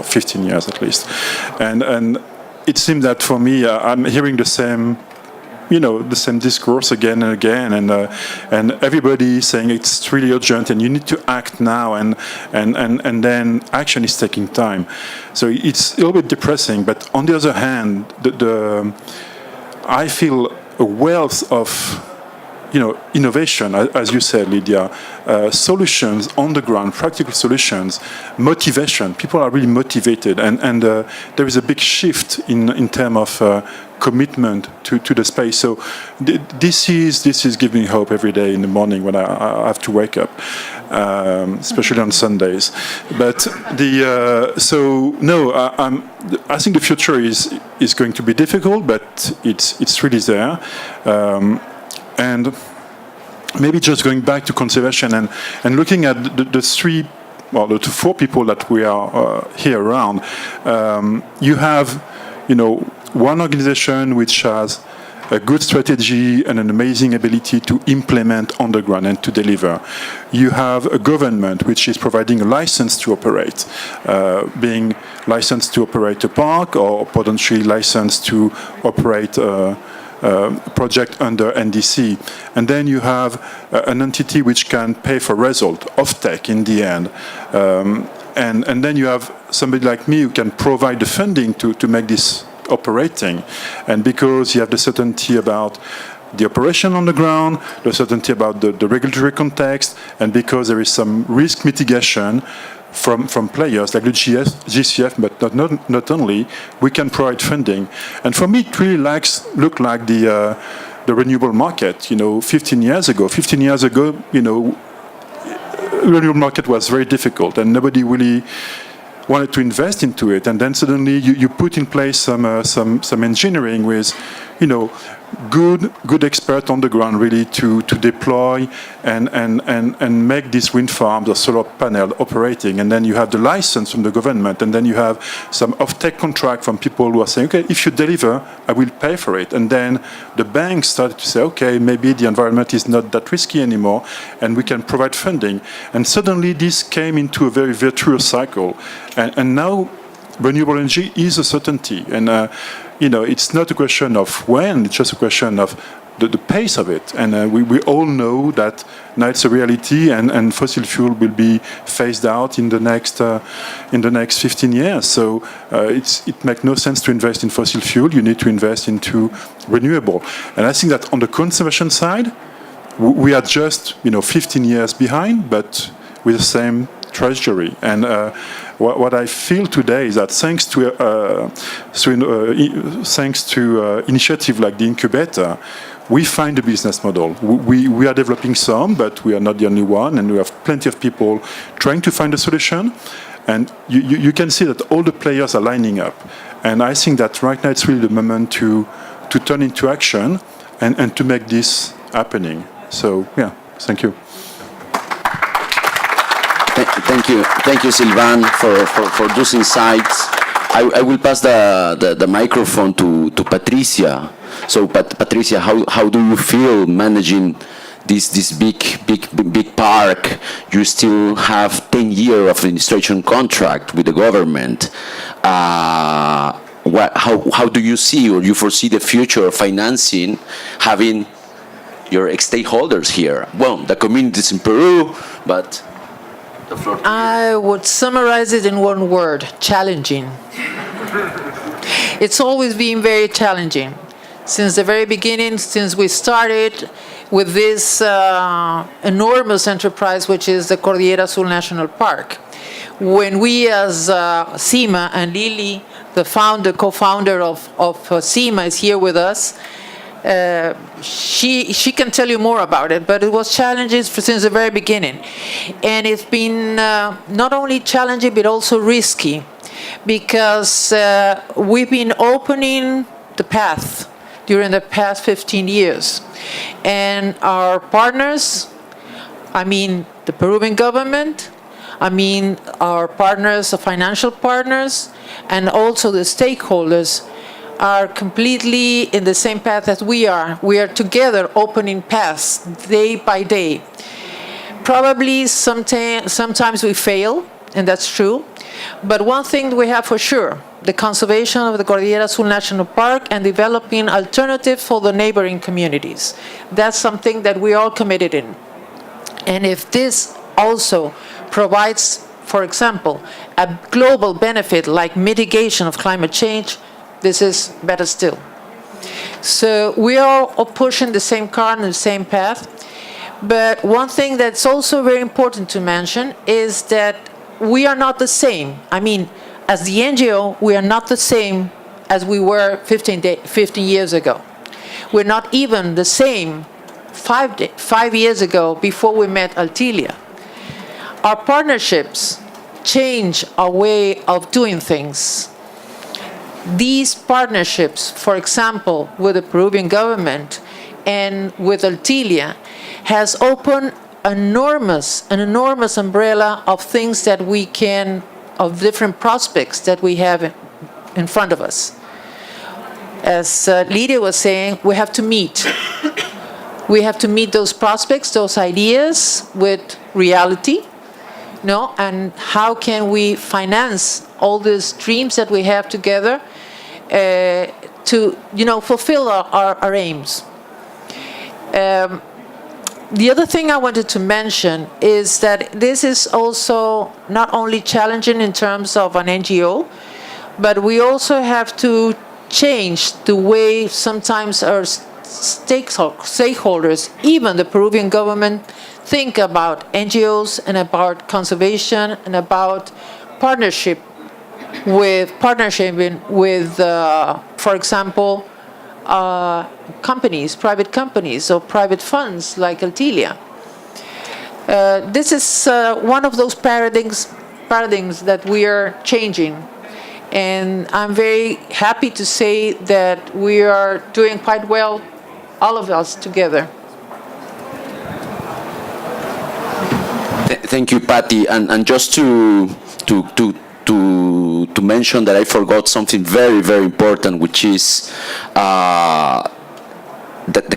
15 years at least. And it seems that for me, I'm hearing the same discourse again and again, and everybody saying it's really urgent and you need to act now, and then action is taking time. So it's a little bit depressing. But on the other hand, I feel a wealth of innovation, as you said, Lydia, solutions on the ground, practical solutions, motivation. People are really motivated, and there is a big shift in terms of commitment to the space. So this is giving hope every day in the morning when I have to wake up, especially on Sundays. But I think the future is going to be difficult, but it's really there. And maybe just going back to conservation and looking at the four people that we are here around, you have, one organization which has a good strategy and an amazing ability to implement on the ground and to deliver. You have a government which is providing a license to operate, being licensed to operate a park or potentially licensed to operate project under NDC. And then you have an entity which can pay for result, offtake in the end. And then you have somebody like me who can provide the funding to make this operating. And because you have the certainty about the operation on the ground, the certainty about the regulatory context, and because there is some risk mitigation from players like the GCF, but not only, we can provide funding. And for me, it really look like the renewable market. 15 years ago, renewable market was very difficult, and nobody really wanted to invest into it. And then suddenly you put in place some engineering with, good expert on the ground really to deploy and make these wind farms or solar panel operating. And then you have the license from the government, and then you have some off-take contract from people who are saying, okay, if you deliver, I will pay for it. And then the banks started to say, okay, maybe the environment is not that risky anymore, and we can provide funding. And suddenly this came into a very virtuous cycle. And now renewable energy is a certainty. And it's not a question of when, it's just a question of the pace of it. And we all know that now it's a reality, and fossil fuel will be phased out in the next 15 years. So it makes no sense to invest in fossil fuel. You need to invest into renewable. And I think that on the conservation side, we are just 15 years behind, but with the same treasury. And what I feel today is that thanks to initiative like the Incubator, we find a business model. We are developing some, but we are not the only one, and we have plenty of people trying to find a solution. And you can see that all the players are lining up. And I think that right now it's really the moment to turn into action and to make this happening. So, yeah, thank you. Thank you, Sylvain, for those insights. I will pass the microphone to Patricia. So, Patricia, how do you feel managing this big park? You still have 10 years of administration contract with the government. How do you see, or you foresee the future of financing having your stakeholders here? Well, the communities in Peru, but the floor to you. I would summarize it in one word: challenging. It's always been very challenging. Since the very beginning, since we started with this enormous enterprise, which is the Cordillera Azul National Park. When we as CIMA, and Lily, the co-founder of CIMA, is here with us, she can tell you more about it, but it was challenging since the very beginning. And it's been not only challenging, but also risky, because we've been opening the path during the past 15 years. And our partners, I mean the Peruvian government, I mean our partners, the financial partners, and also the stakeholders are completely in the same path as we are. We are together opening paths day by day. Probably sometimes we fail, and that's true. But one thing we have for sure: the conservation of the Cordillera Azul National Park and developing alternatives for the neighboring communities. That's something that we are committed in. And if this also provides, for example, a global benefit like mitigation of climate change, this is better still. So we are pushing the same car and the same path. But one thing that's also very important to mention is that we are not the same. I mean, as the NGO, we are not the same as we were 15 years ago. We're not even the same 5 years ago before we met Altilia. Our partnerships change our way of doing things. These partnerships, for example, with the Peruvian government and with Altilia, has opened an enormous umbrella of things that we can, of different prospects that we have in front of us. As Lydia was saying, we have to meet. We have to meet those prospects, those ideas with reality, and how can we finance all these dreams that we have together to, fulfill our aims. The other thing I wanted to mention is that this is also not only challenging in terms of an NGO, but we also have to change the way sometimes our stakeholders, even the Peruvian government, think about NGOs and about conservation and about partnership with, for example, private companies or private funds like Altilia. This is one of those paradigms that we are changing. And I'm very happy to say that we are doing quite well, all of us together. Thank you, Patty. And just to mention that I forgot something very, very important, which is the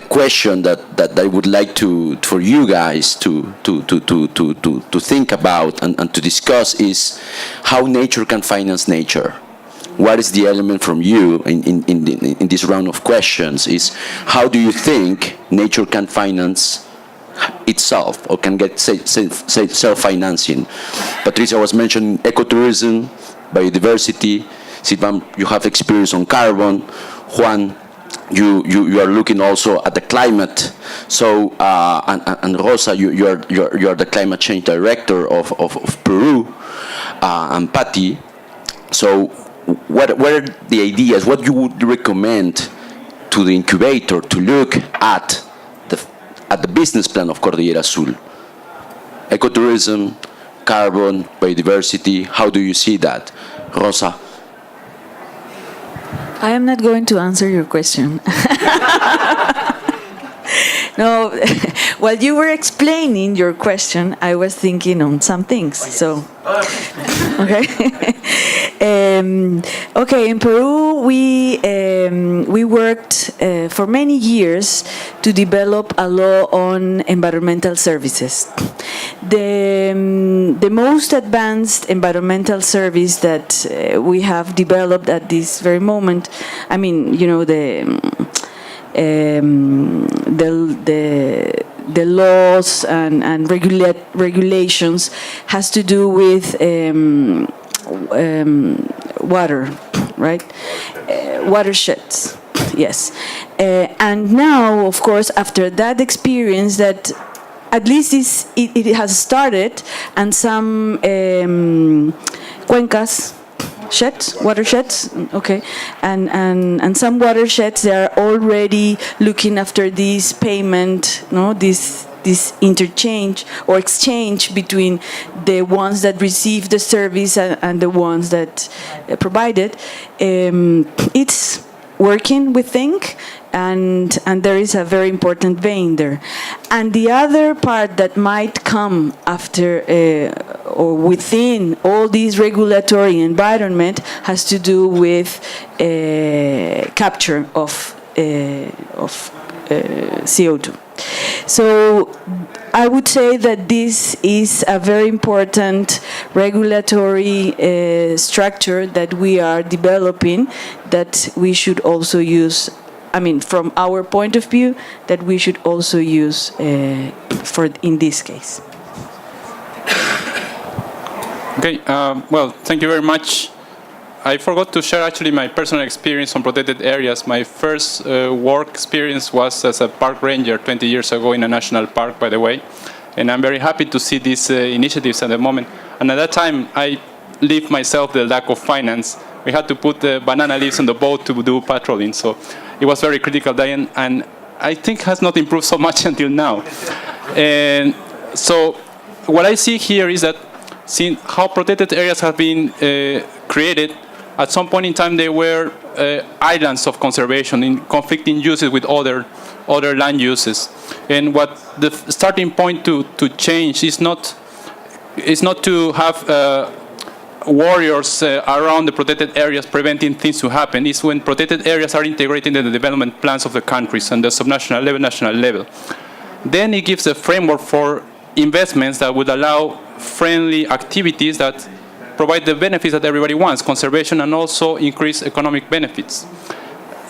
question that I would like for you guys to think about and to discuss is how nature can finance nature. What is the element from you in this round of questions is how do you think nature can finance itself or can get self-financing? Patricia was mentioning ecotourism, biodiversity. Sylvain, you have experience on carbon. Juan, you are looking also at the climate. So and Rosa, you are the climate change director of Peru, and Patty. So what are the ideas? What you would recommend to the incubator to look at the business plan of Cordillera Azul? Ecotourism, carbon, biodiversity. How do you see that, Rosa? I am not going to answer your question. No, while you were explaining your question, I was thinking on some things. So, okay. Okay, in Peru, we worked for many years to develop a law on environmental services. The most advanced environmental service that we have developed at this very moment, I mean, you know, the laws and regulations has to do with water, right? Watersheds, yes. And now, of course, after that experience, that at least it has started, and some cuencas, watersheds, okay, and some watersheds, they are already looking after this payment, no, this interchange or exchange between the ones that receive the service and the ones that provide it. It's working, we think, and there is a very important vein there. And the other part that might come after or within all this regulatory environment has to do with capture of CO2. So I would say that this is a very important regulatory structure that we are developing, that we should also use, I mean, from our point of view, that we should also use in this case. Okay, well, thank you very much. I forgot to share actually my personal experience on protected areas. My first work experience was as a park ranger 20 years ago in a national park, by the way. And I'm very happy to see these initiatives at the moment. And at that time, I lived myself the lack of finance. We had to put banana leaves on the boat to do patrolling. So it was very critical then, and I think has not improved so much until now. And so what I see here is that seeing how protected areas have been created, at some point in time they were islands of conservation in conflicting uses with other land uses. And what the starting point to change is not to have warriors around the protected areas preventing things to happen. It's when protected areas are integrated in the development plans of the countries on the subnational level, national level. Then it gives a framework for investments that would allow friendly activities that provide the benefits that everybody wants, conservation and also increase economic benefits.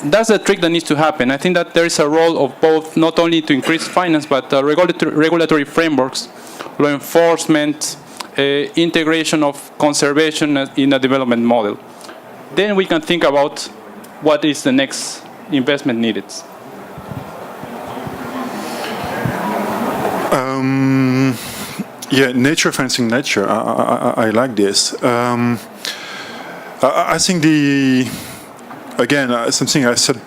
That's the trick that needs to happen. I think that there is a role of both, not only to increase finance, but regulatory frameworks, law enforcement, integration of conservation in a development model. Then we can think about what is the next investment needed. Yeah, nature fencing nature. I like this. I think something I said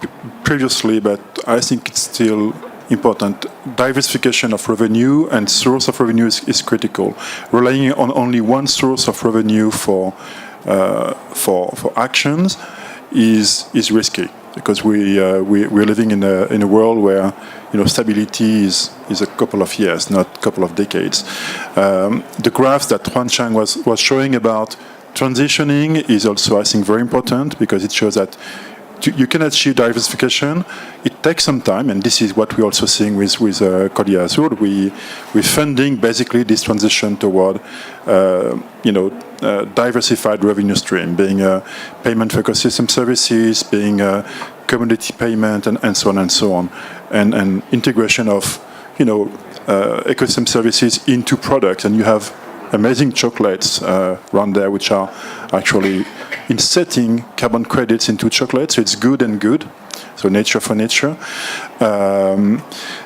previously, but I think it's still important. Diversification of revenue and source of revenue is critical. Relying on only one source of revenue for actions is risky, because we're living in a world where stability is a couple of years, not a couple of decades. The graph that Juan Chang was showing about transitioning is also, I think, very important, because it shows that you can achieve diversification. It takes some time, and this is what we're also seeing with Cordillera Azul. We're funding basically this transition toward diversified revenue stream, being payment for ecosystem services, being commodity payment, and so on and so on, and integration of ecosystem services into products. And you have amazing chocolates around there, which are actually inserting carbon credits into chocolate. So it's good and good. So nature for nature.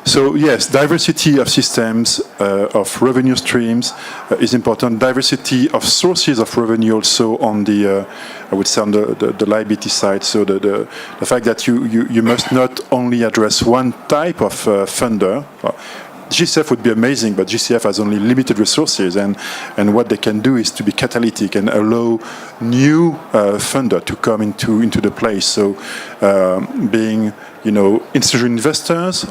So yes, diversity of systems, of revenue streams is important. Diversity of sources of revenue also on the, I would say on the liability side. So the fact that you must not only address one type of funder. GCF would be amazing, but GCF has only limited resources, and what they can do is to be catalytic and allow new funder to come into the place. So being institutional investors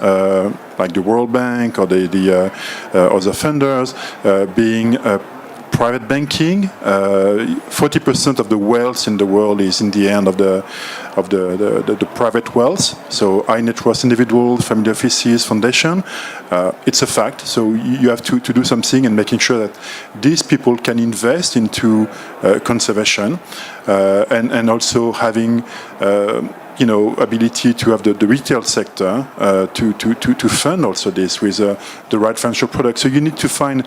like the World Bank or the other funders, being private banking. 40% of the wealth in the world is in the hand of the private wealth. So high net worth individuals, family offices, foundation. It's a fact. So you have to do something and making sure that these people can invest into conservation and also having ability to have the retail sector to fund also this with the right financial products. So you need to find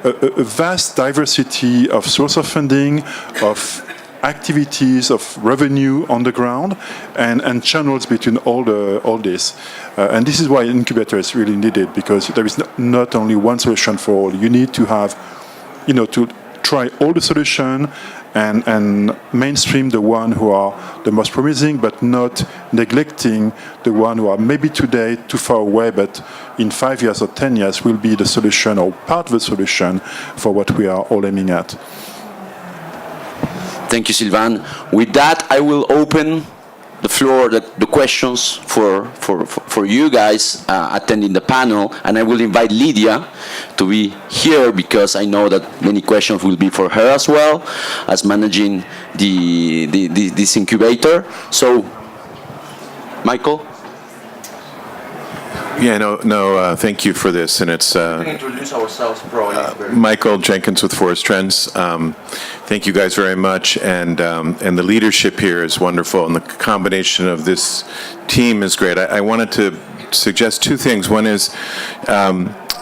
a vast diversity of source of funding, of activities, of revenue on the ground, and channels between all this. And this is why Incubator is really needed, because there is not only one solution for all. You need to have, to try all the solution and mainstream the one who are the most promising, but not neglecting the one who are maybe today too far away, but in 5 years or 10 years will be the solution or part of the solution for what we are all aiming at. Thank you, Sylvain. With that, I will open the floor, the questions for you guys attending the panel, and I will invite Lydia to be here because I know that many questions will be for her as well as managing this incubator. So, Michael. Yeah, no. Thank you for this, and it's Introduce ourselves, probably. Michael Jenkins with Forest Trends. Thank you guys very much, and the leadership here is wonderful, and the combination of this team is great. I wanted to suggest two things. One is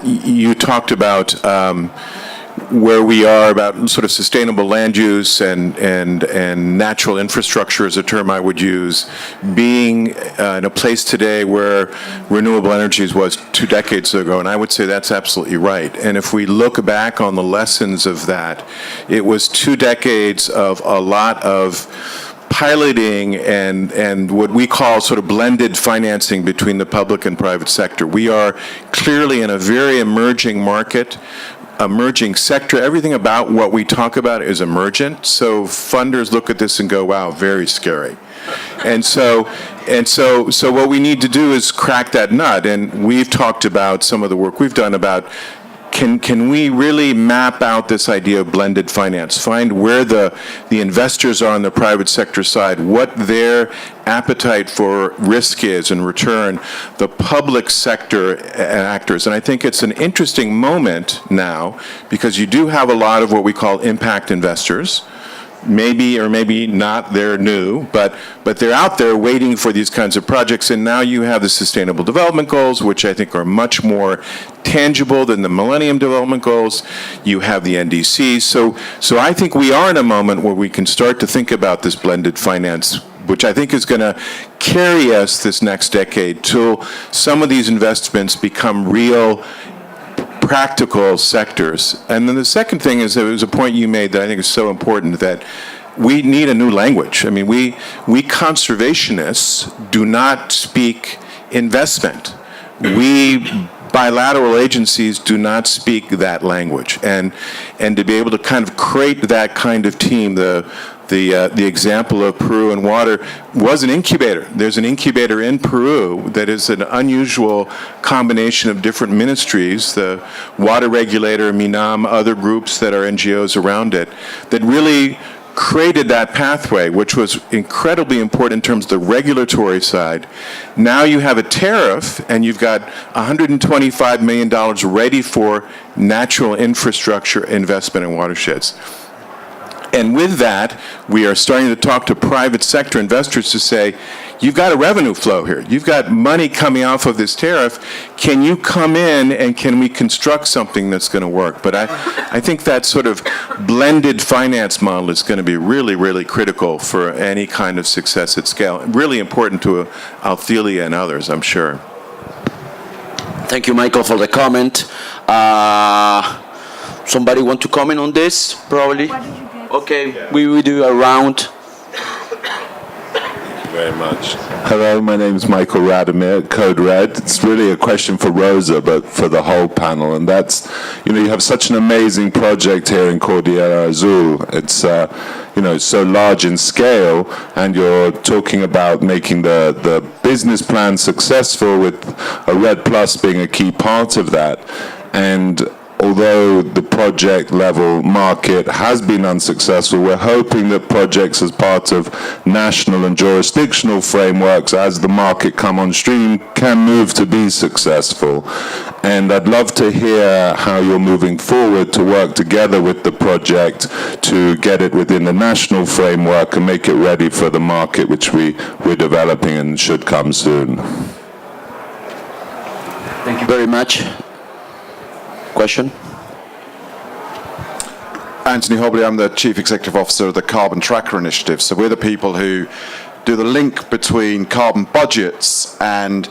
you talked about where we are about sort of sustainable land use and natural infrastructure is a term I would use, being in a place today where renewable energies was 2 decades ago, and I would say that's absolutely right. And if we look back on the lessons of that, it was 2 decades of a lot of piloting and what we call sort of blended financing between the public and private sector. We are clearly in a very emerging market, emerging sector. Everything about what we talk about is emergent. So funders look at this and go, wow, very scary. And so what we need to do is crack that nut. And we've talked about some of the work we've done about can we really map out this idea of blended finance, find where the investors are on the private sector side, what their appetite for risk is and return, the public sector actors. And I think it's an interesting moment now because you do have a lot of what we call impact investors. Maybe or maybe not, they're new, but they're out there waiting for these kinds of projects. And now you have the Sustainable Development Goals, which I think are much more tangible than the Millennium Development Goals. You have the NDCs. So I think we are in a moment where we can start to think about this blended finance, which I think is going to carry us this next decade till some of these investments become real practical sectors. And then the second thing is, there was a point you made that I think is so important, that we need a new language. I mean, we conservationists do not speak investment. We bilateral agencies do not speak that language. And to be able to kind of create that kind of team, the example of Peru and water was an incubator. There's an incubator in Peru that is an unusual combination of different ministries, the water regulator, MINAM, other groups that are NGOs around it, that really created that pathway, which was incredibly important in terms of the regulatory side. Now you have a tariff, and you've got $125 million ready for natural infrastructure investment in watersheds. And with that, we are starting to talk to private sector investors to say, you've got a revenue flow here. You've got money coming off of this tariff. Can you come in and can we construct something that's going to work? But I think that sort of blended finance model is going to be really, really critical for any kind of success at scale. Really important to Althelia and others, I'm sure. Thank you, Michael, for the comment. Somebody want to comment on this, probably? Okay, we will do a round. Very much. Hello, my name is Michael Radomir, Code Red. It's really a question for Rosa, but for the whole panel. And that's, you have such an amazing project here in Cordillera Azul. It's, so large in scale, and you're talking about making the business plan successful with a Red Plus being a key part of that. And although the project level market has been unsuccessful, we're hoping that projects as part of national and jurisdictional frameworks as the market come on stream can move to be successful. And I'd love to hear how you're moving forward to work together with the project to get it within the national framework and make it ready for the market, which we're developing and should come soon. Thank you very much. Question? Anthony Hobley, I'm the Chief Executive Officer of the Carbon Tracker Initiative. So we're the people who do the link between carbon budgets and,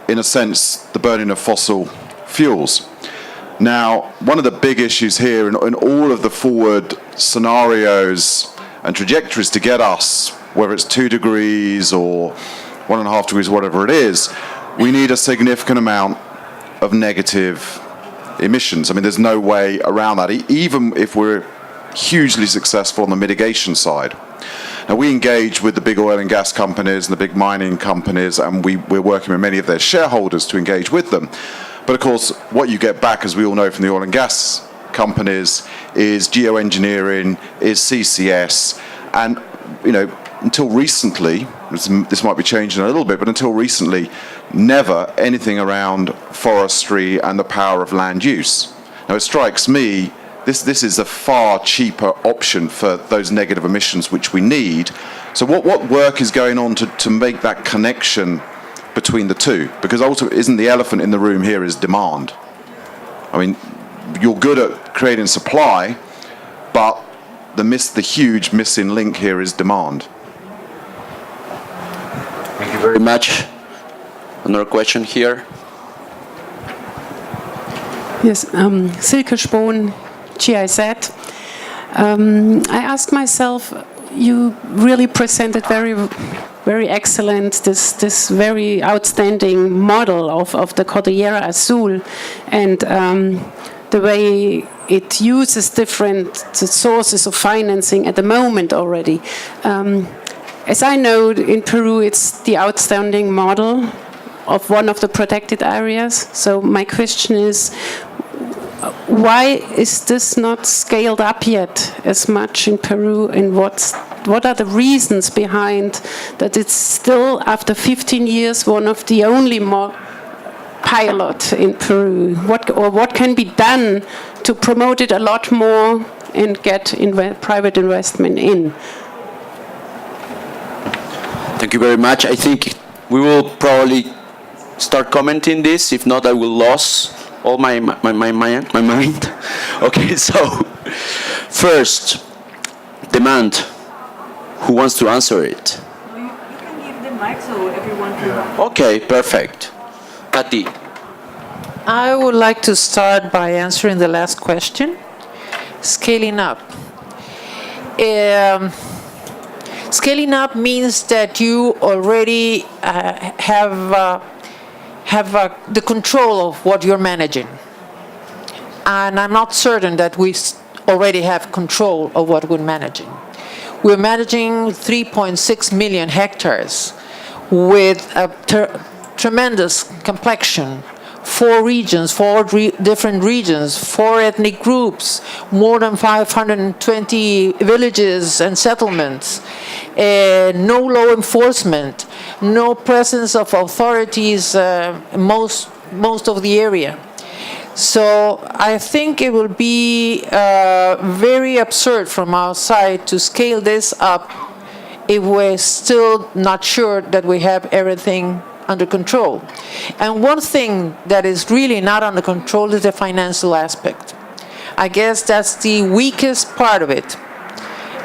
in a sense, the burning of fossil fuels. Now, one of the big issues here in all of the forward scenarios and trajectories to get us, whether it's 2 degrees or 1.5 degrees, whatever it is, we need a significant amount of negative emissions. I mean, there's no way around that, even if we're hugely successful on the mitigation side. Now, we engage with the big oil and gas companies and the big mining companies, and we're working with many of their shareholders to engage with them. But of course, what you get back, as we all know from the oil and gas companies, is geoengineering, is CCS, and, until recently, this might be changing a little bit, but until recently, never anything around forestry and the power of land use. Now, it strikes me this is a far cheaper option for those negative emissions which we need. So what work is going on to make that connection between the two? Because ultimately, isn't the elephant in the room here is demand? I mean, you're good at creating supply, but the huge missing link here is demand. Thank you very much. Another question here. Yes, Silke Spohn, GIZ. I asked myself, you really presented very excellent, this very outstanding model of the Cordillera Azul, and the way it uses different sources of financing at the moment already. As I know, in Peru, it's the outstanding model of one of the protected areas. So my question is, why is this not scaled up yet as much in Peru, and what are the reasons behind that it's still, after 15 years, one of the only pilot in Peru? What can be done to promote it a lot more and get private investment in? Thank you very much. I think we will probably start commenting this. If not, I will lose all my mind. Okay, so first, demand. Who wants to answer it? You can give the mic so everyone can. Okay, perfect. Patti. I would like to start by answering the last question. Scaling up. Scaling up means that you already have the control of what you're managing. And I'm not certain that we already have control of what we're managing. We're managing 3.6 million hectares with a tremendous complexion. 4 regions, 4 different regions, 4 ethnic groups, more than 520 villages and settlements, no law enforcement, no presence of authorities most of the area. So I think it will be very absurd from our side to scale this up if we're still not sure that we have everything under control. And one thing that is really not under control is the financial aspect. I guess that's the weakest part of it.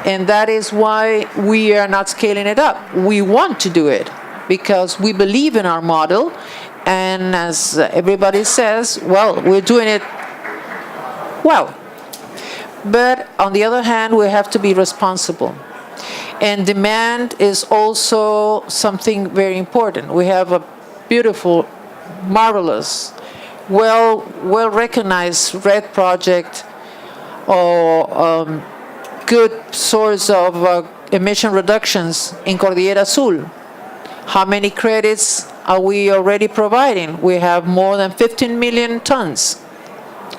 And that is why we are not scaling it up. We want to do it because we believe in our model. And as everybody says, well, we're doing it well. But on the other hand, we have to be responsible. And demand is also something very important. We have a beautiful, marvelous, well-recognized RED project or good source of emission reductions in Cordillera Azul. How many credits are we already providing? We have more than 15 million tons,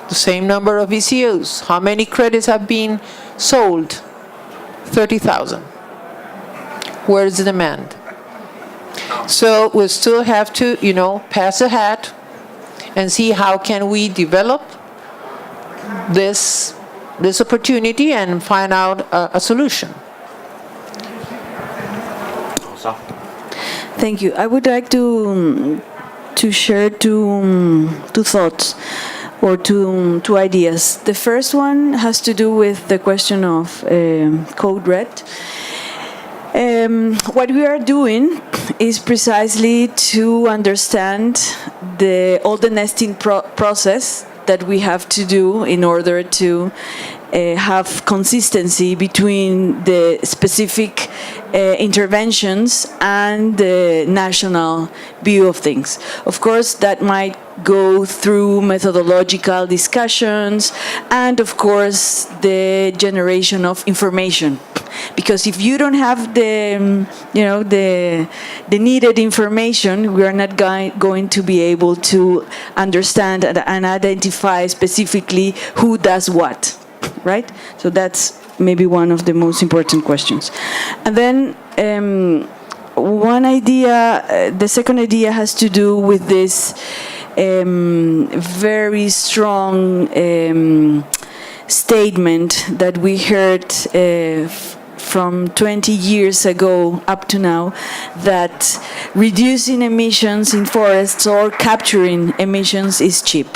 the same number of ECUs. How many credits have been sold? 30,000. Where is the demand? So we still have to, pass a hat and see how can we develop this opportunity and find out a solution. Thank you. I would like to share two thoughts or two ideas. The first one has to do with the question of Code Red. What we are doing is precisely to understand all the nesting process that we have to do in order to have consistency between the specific interventions and the national view of things. Of course, that might go through methodological discussions and, of course, the generation of information. Because if you don't have the needed information, we are not going to be able to understand and identify specifically who does what, right? So that's maybe one of the most important questions. And then one idea, the second idea has to do with this very strong statement that we heard from 20 years ago up to now, that reducing emissions in forests or capturing emissions is cheap.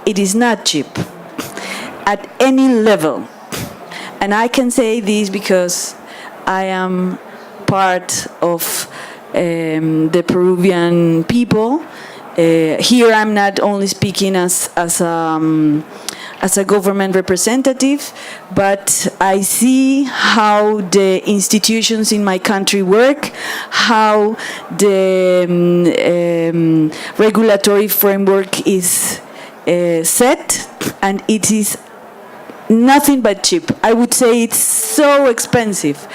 It is not cheap at any level. And I can say this because I am part of the Peruvian people. Here I'm not only speaking as a government representative, but I see how the institutions in my country work, how the regulatory framework is set, and it is nothing but cheap. I would say it's so expensive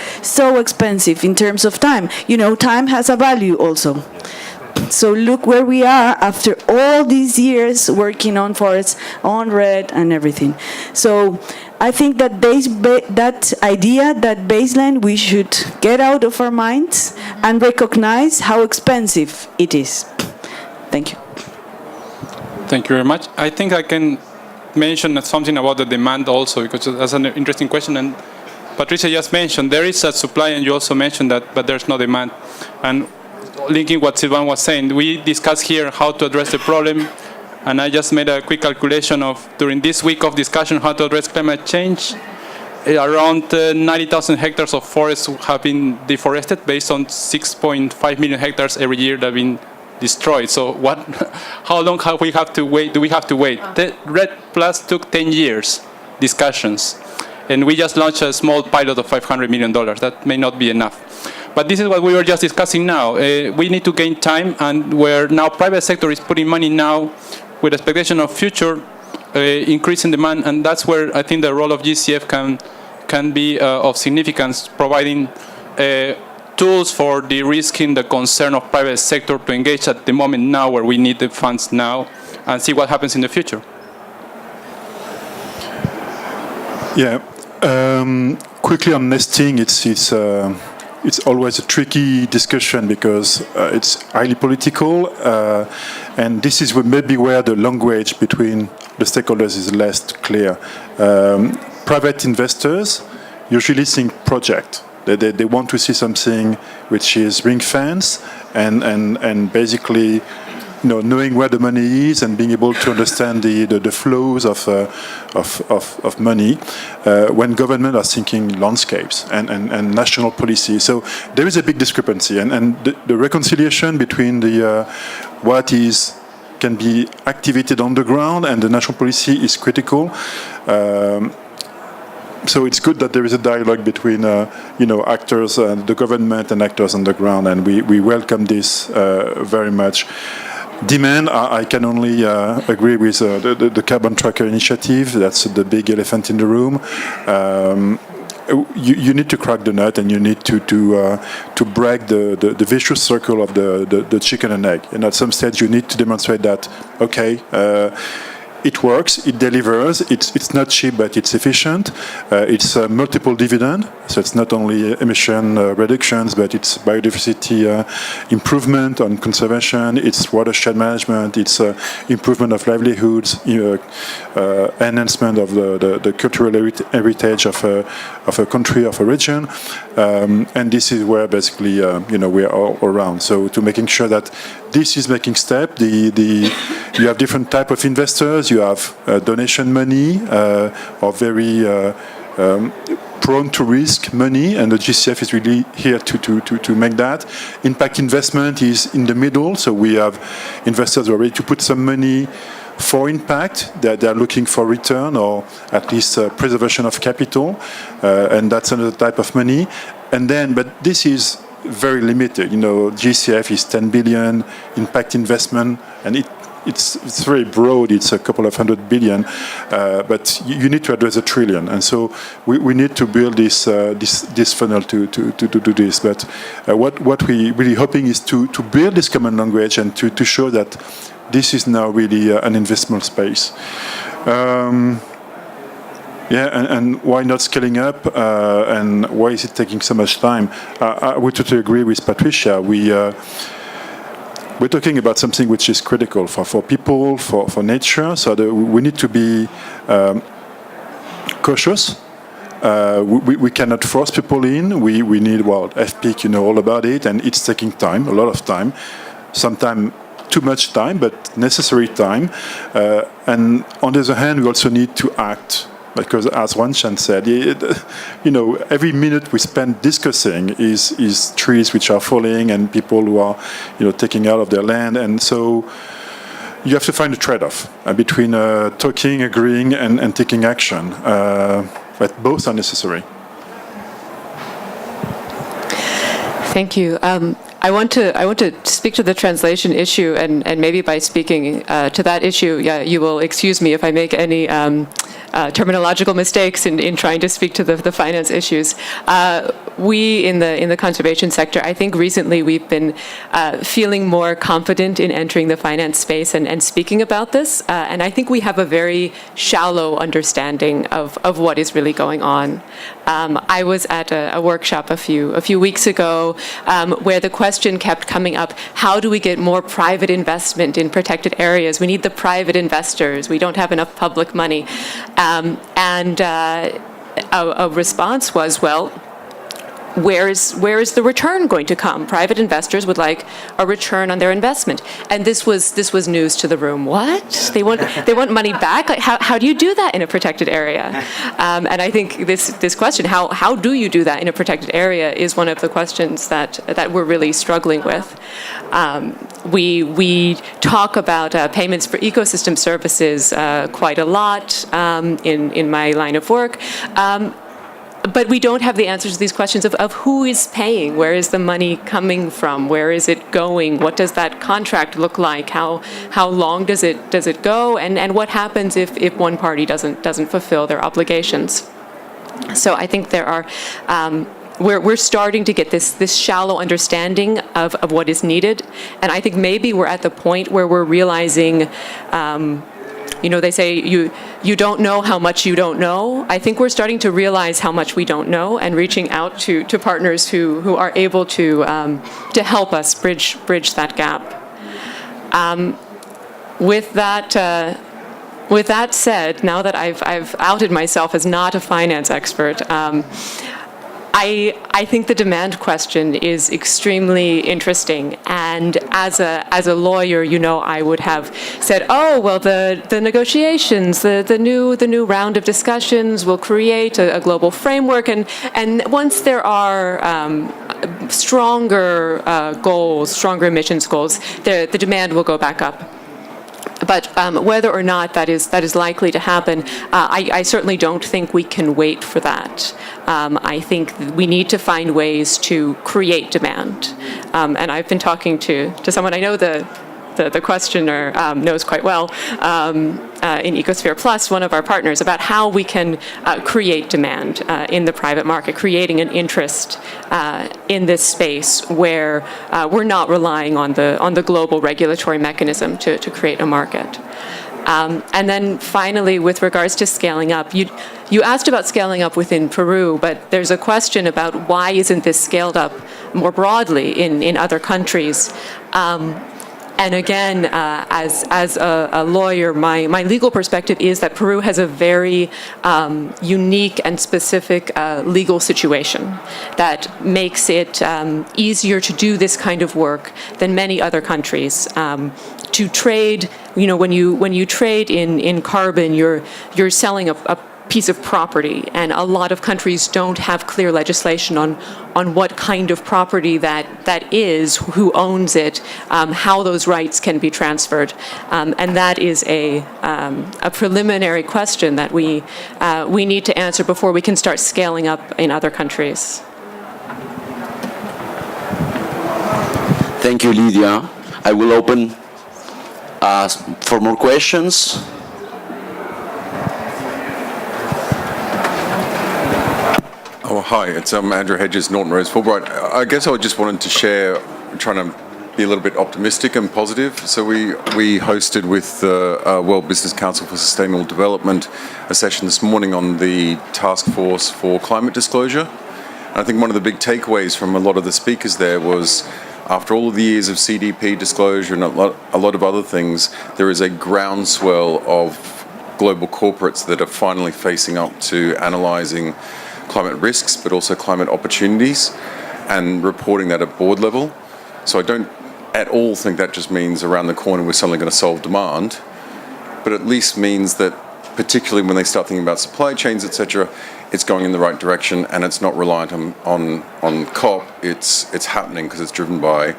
in terms of time. Time has a value also. So look where we are after all these years working on forests, on RED and everything. So I think that that idea, that baseline, we should get out of our minds and recognize how expensive it is. Thank you. Thank you very much. I think I can mention something about the demand also, because that's an interesting question. And Patricia just mentioned there is a supply, and you also mentioned that, but there's no demand. And linking what Silvan was saying, we discussed here how to address the problem, and I just made a quick calculation of, during this week of discussion, how to address climate change. Around 90,000 hectares of forests have been deforested based on 6.5 million hectares every year that have been destroyed. So how long do we have to wait? The RED Plus took 10 years discussions, and we just launched a small pilot of $500 million. That may not be enough. But this is what we were just discussing now. We need to gain time, and where now private sector is putting money now with expectation of future increase in demand, and that's where I think the role of GCF can be of significance, providing tools for de-risking the concern of private sector to engage at the moment now where we need the funds now and see what happens in the future. Yeah. Quickly on nesting, it's it's always a tricky discussion because it's highly political, and this is maybe where the language between the stakeholders is less clear. Private investors usually think project. They want to see something which is ring-fence and basically, knowing where the money is and being able to understand the flows of money, when government are thinking landscapes and national policy. So there is a big discrepancy, and the reconciliation between what can be activated on the ground and the national policy is critical. So it's good that there is a dialogue between, actors, the government and actors on the ground, and we welcome this very much. Demand, I can only agree with the Carbon Tracker initiative. That's the big elephant in the room. You need to crack the nut, and you need to break the vicious circle of the chicken and egg. And at some stage, you need to demonstrate that, okay, it works, it delivers, it's not cheap, but it's efficient. It's a multiple dividend, so it's not only emission reductions, but it's biodiversity improvement on conservation, it's watershed management, it's improvement of livelihoods, enhancement of the cultural heritage of a country, of a region. And this is where basically, we are all around. So to making sure that this is making step, you have different type of investors. You have donation money or very prone to risk money, and the GCF is really here to make that. Impact investment is in the middle, so we have investors who are ready to put some money for impact. They are looking for return or at least preservation of capital, and that's another type of money. But this is very limited. GCF is 10 billion impact investment, and it's very broad. It's a couple of 100 billion, but you need to address 1 trillion, and so we need to build this funnel to do this. But what we really hoping is to build this common language and to show that this is now really an investment space. And why not scaling up, and why is it taking so much time? I would totally agree with Patricia. We're talking about something which is critical for people, for nature, so we need to be cautious. We cannot force people in. We need, FPIC, all about it, and it's taking time, a lot of time, sometimes too much time, but necessary time. And on the other hand, we also need to act. Because, as Wanshan said, every minute we spend discussing is trees which are falling and people who are, taking out of their land, and so you have to find a trade-off between talking, agreeing, and taking action. But both are necessary. Thank you. I want to speak to the translation issue, and maybe by speaking to that issue, you will excuse me if I make any terminological mistakes in trying to speak to the finance issues. We in the conservation sector, I think recently we've been feeling more confident in entering the finance space and speaking about this, and I think we have a very shallow understanding of what is really going on. I was at a workshop a few weeks ago where the question kept coming up: how do we get more private investment in protected areas? We need the private investors. We don't have enough public money. And a response was, well, where is the return going to come? Private investors would like a return on their investment, and this was news to the room. What? They want money back? Like, how do you do that in a protected area? And I think this question, how do you do that in a protected area, is one of the questions that we're really struggling with. We talk about payments for ecosystem services quite a lot in my line of work. But we don't have the answers to these questions of who is paying, where is the money coming from, where is it going, what does that contract look like, how long does it go, and what happens if one party doesn't fulfill their obligations. So I think there are we're starting to get this shallow understanding of what is needed, and I think maybe we're at the point where we're realizing They say you don't know how much you don't know. I think we're starting to realize how much we don't know and reaching out to partners who are able to help us bridge that gap. With that said, now that I've outed myself as not a finance expert, I think the demand question is extremely interesting. And as a lawyer, I would have said, oh, well, the negotiations, the new round of discussions will create a global framework. And once there are stronger goals, stronger emissions goals, the demand will go back up. But whether or not that is likely to happen, I certainly don't think we can wait for that. I think we need to find ways to create demand. And I've been talking to someone I know the questioner knows quite well in Ecosphere Plus, one of our partners, about how we can create demand in the private market, creating an interest in this space where we're not relying on the global regulatory mechanism to create a market. And then finally, with regards to scaling up, you asked about scaling up within Peru, but there's a question about why isn't this scaled up more broadly in other countries. And again, as a lawyer, my legal perspective is that Peru has a very unique and specific legal situation that makes it easier to do this kind of work than many other countries. To trade, when you trade in carbon, you're selling a piece of property, and a lot of countries don't have clear legislation on what kind of property that is, who owns it, how those rights can be transferred, and that is a preliminary question that we need to answer before we can start scaling up in other countries. Thank you, Lydia. I will open for more questions. Oh, hi, it's Andrew Hedges, Norton Rose Fulbright. I guess I just wanted to share, trying to be a little bit optimistic and positive. So we hosted with the World Business Council for Sustainable Development a session this morning on the task force for climate disclosure. And I think one of the big takeaways from a lot of the speakers there was, after all of the years of CDP disclosure and a lot of other things, there is a groundswell of global corporates that are finally facing up to analysing climate risks, but also climate opportunities, and reporting that at board level. So I don't at all think that just means around the corner we're suddenly going to solve demand, but at least means that, particularly when they start thinking about supply chains, etc., it's going in the right direction and it's not reliant on COP. It's happening because it's driven by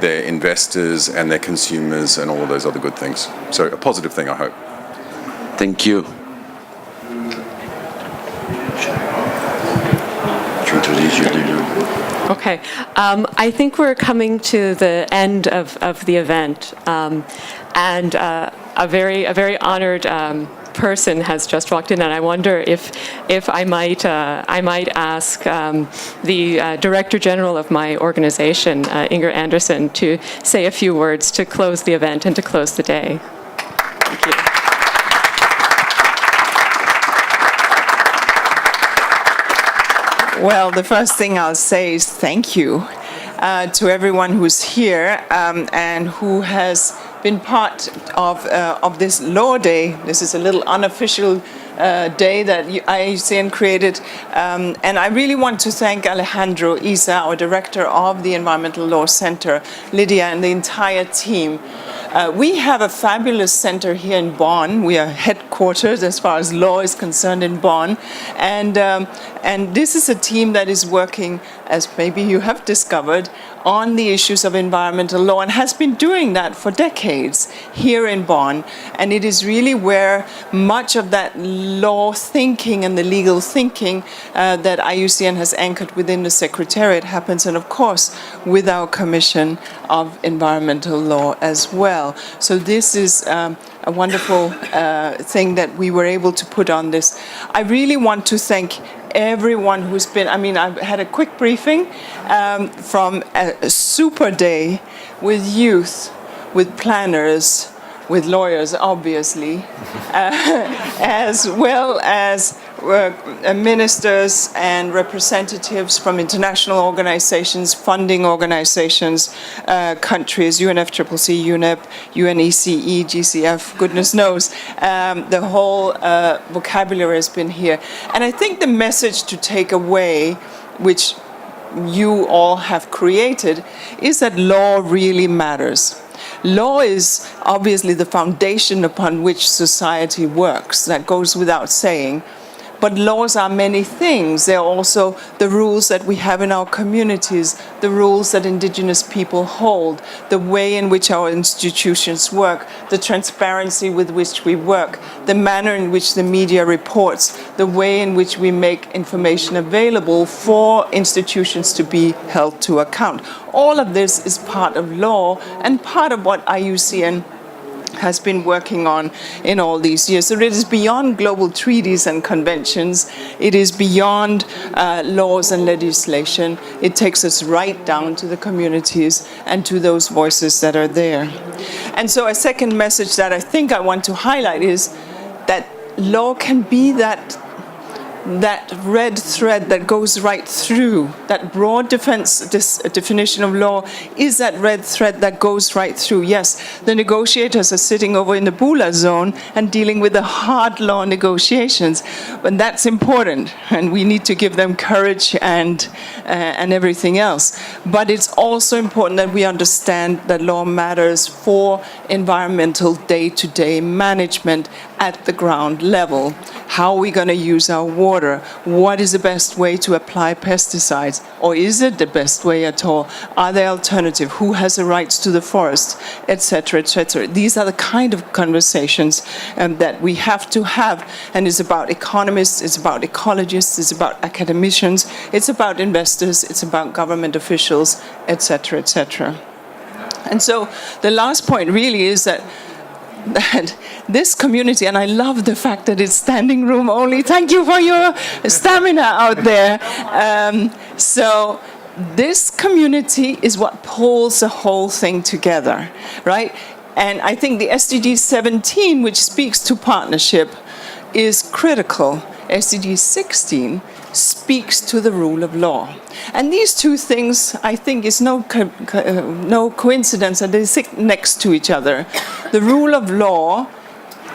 their investors and their consumers and all of those other good things. So a positive thing, I hope. Thank you. Okay, I think we're coming to the end of the event, and a very honored person has just walked in, and I wonder if I might ask the Director General of my organization, Inger Andersen, to say a few words to close the event and to close the day. Thank you. Well, the first thing I'll say is thank you to everyone who's here and who has been part of this Law Day. This is a little unofficial day that IUCN created. And I really want to thank Alejandro Isa, our director of the Environmental Law Center, Lydia, and the entire team. We have a fabulous center here in Bonn. We are headquartered, as far as law is concerned, in Bonn. And this is a team that is working, as maybe you have discovered, on the issues of environmental law and has been doing that for decades here in Bonn. And it is really where much of that law thinking and the legal thinking that IUCN has anchored within the Secretariat happens, and of course with our Commission of Environmental Law as well. So this is a wonderful thing that we were able to put on this. I really want to thank everyone who's been, I've had a quick briefing from a super day with youth, with planners, with lawyers, obviously, as well as ministers and representatives from international organizations, funding organizations, countries, UNFCCC, UNEP, UNECE, GCF, goodness knows. The whole vocabulary has been here. And I think the message to take away, which you all have created, is that law really matters. Law is obviously the foundation upon which society works. That goes without saying. But laws are many things. They're also the rules that we have in our communities, the rules that indigenous people hold, the way in which our institutions work, the transparency with which we work, the manner in which the media reports, the way in which we make information available for institutions to be held to account. All of this is part of law and part of what IUCN has been working on in all these years. So it is beyond global treaties and conventions. It is beyond laws and legislation. It takes us right down to the communities and to those voices that are there. And so a second message that I think I want to highlight is that law can be that red thread that goes right through. That broad definition of law is that red thread that goes right through. Yes, the negotiators are sitting over in the Bula zone and dealing with the hard law negotiations, but that's important, and we need to give them courage and everything else. But it's also important that we understand that law matters for environmental day-to-day management at the ground level. How are we going to use our water? What is the best way to apply pesticides? Or is it the best way at all? Are there alternatives? Who has the rights to the forest? Etc., etc. These are the kind of conversations that we have to have. And it's about economists, it's about ecologists, it's about academicians, it's about investors, it's about government officials, etc., etc. And so the last point really is that this community, and I love the fact that it's standing room only. Thank you for your stamina out there. So this community is what pulls the whole thing together, right? And I think the SDG 17, which speaks to partnership, is critical. SDG 16 speaks to the rule of law. And these two things, I think, is no coincidence that they sit next to each other. The rule of law,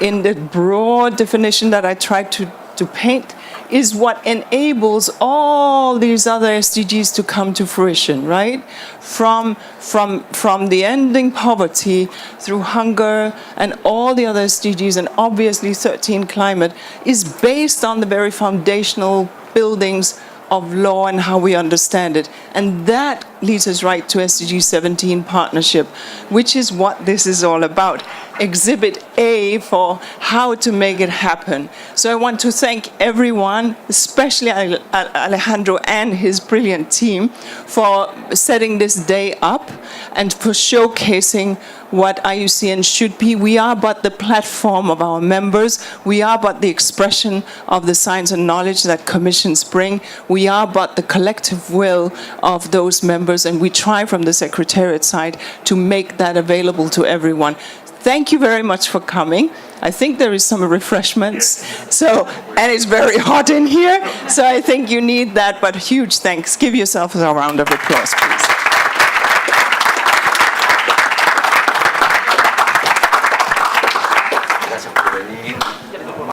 in the broad definition that I tried to paint, is what enables all these other SDGs to come to fruition, right? From the ending poverty through hunger and all the other SDGs, and obviously 13 climate, is based on the very foundational buildings of law and how we understand it. And that leads us right to SDG 17 partnership, which is what this is all about. Exhibit A for how to make it happen. So I want to thank everyone, especially Alejandro and his brilliant team, for setting this day up and for showcasing what IUCN should be. We are but the platform of our members. We are but the expression of the science and knowledge that commissions bring. We are but the collective will of those members, and we try from the Secretariat side to make that available to everyone. Thank you very much for coming. I think there is some refreshments. And it's very hot in here, so I think you need that, but huge thanks. Give yourself a round of applause, please.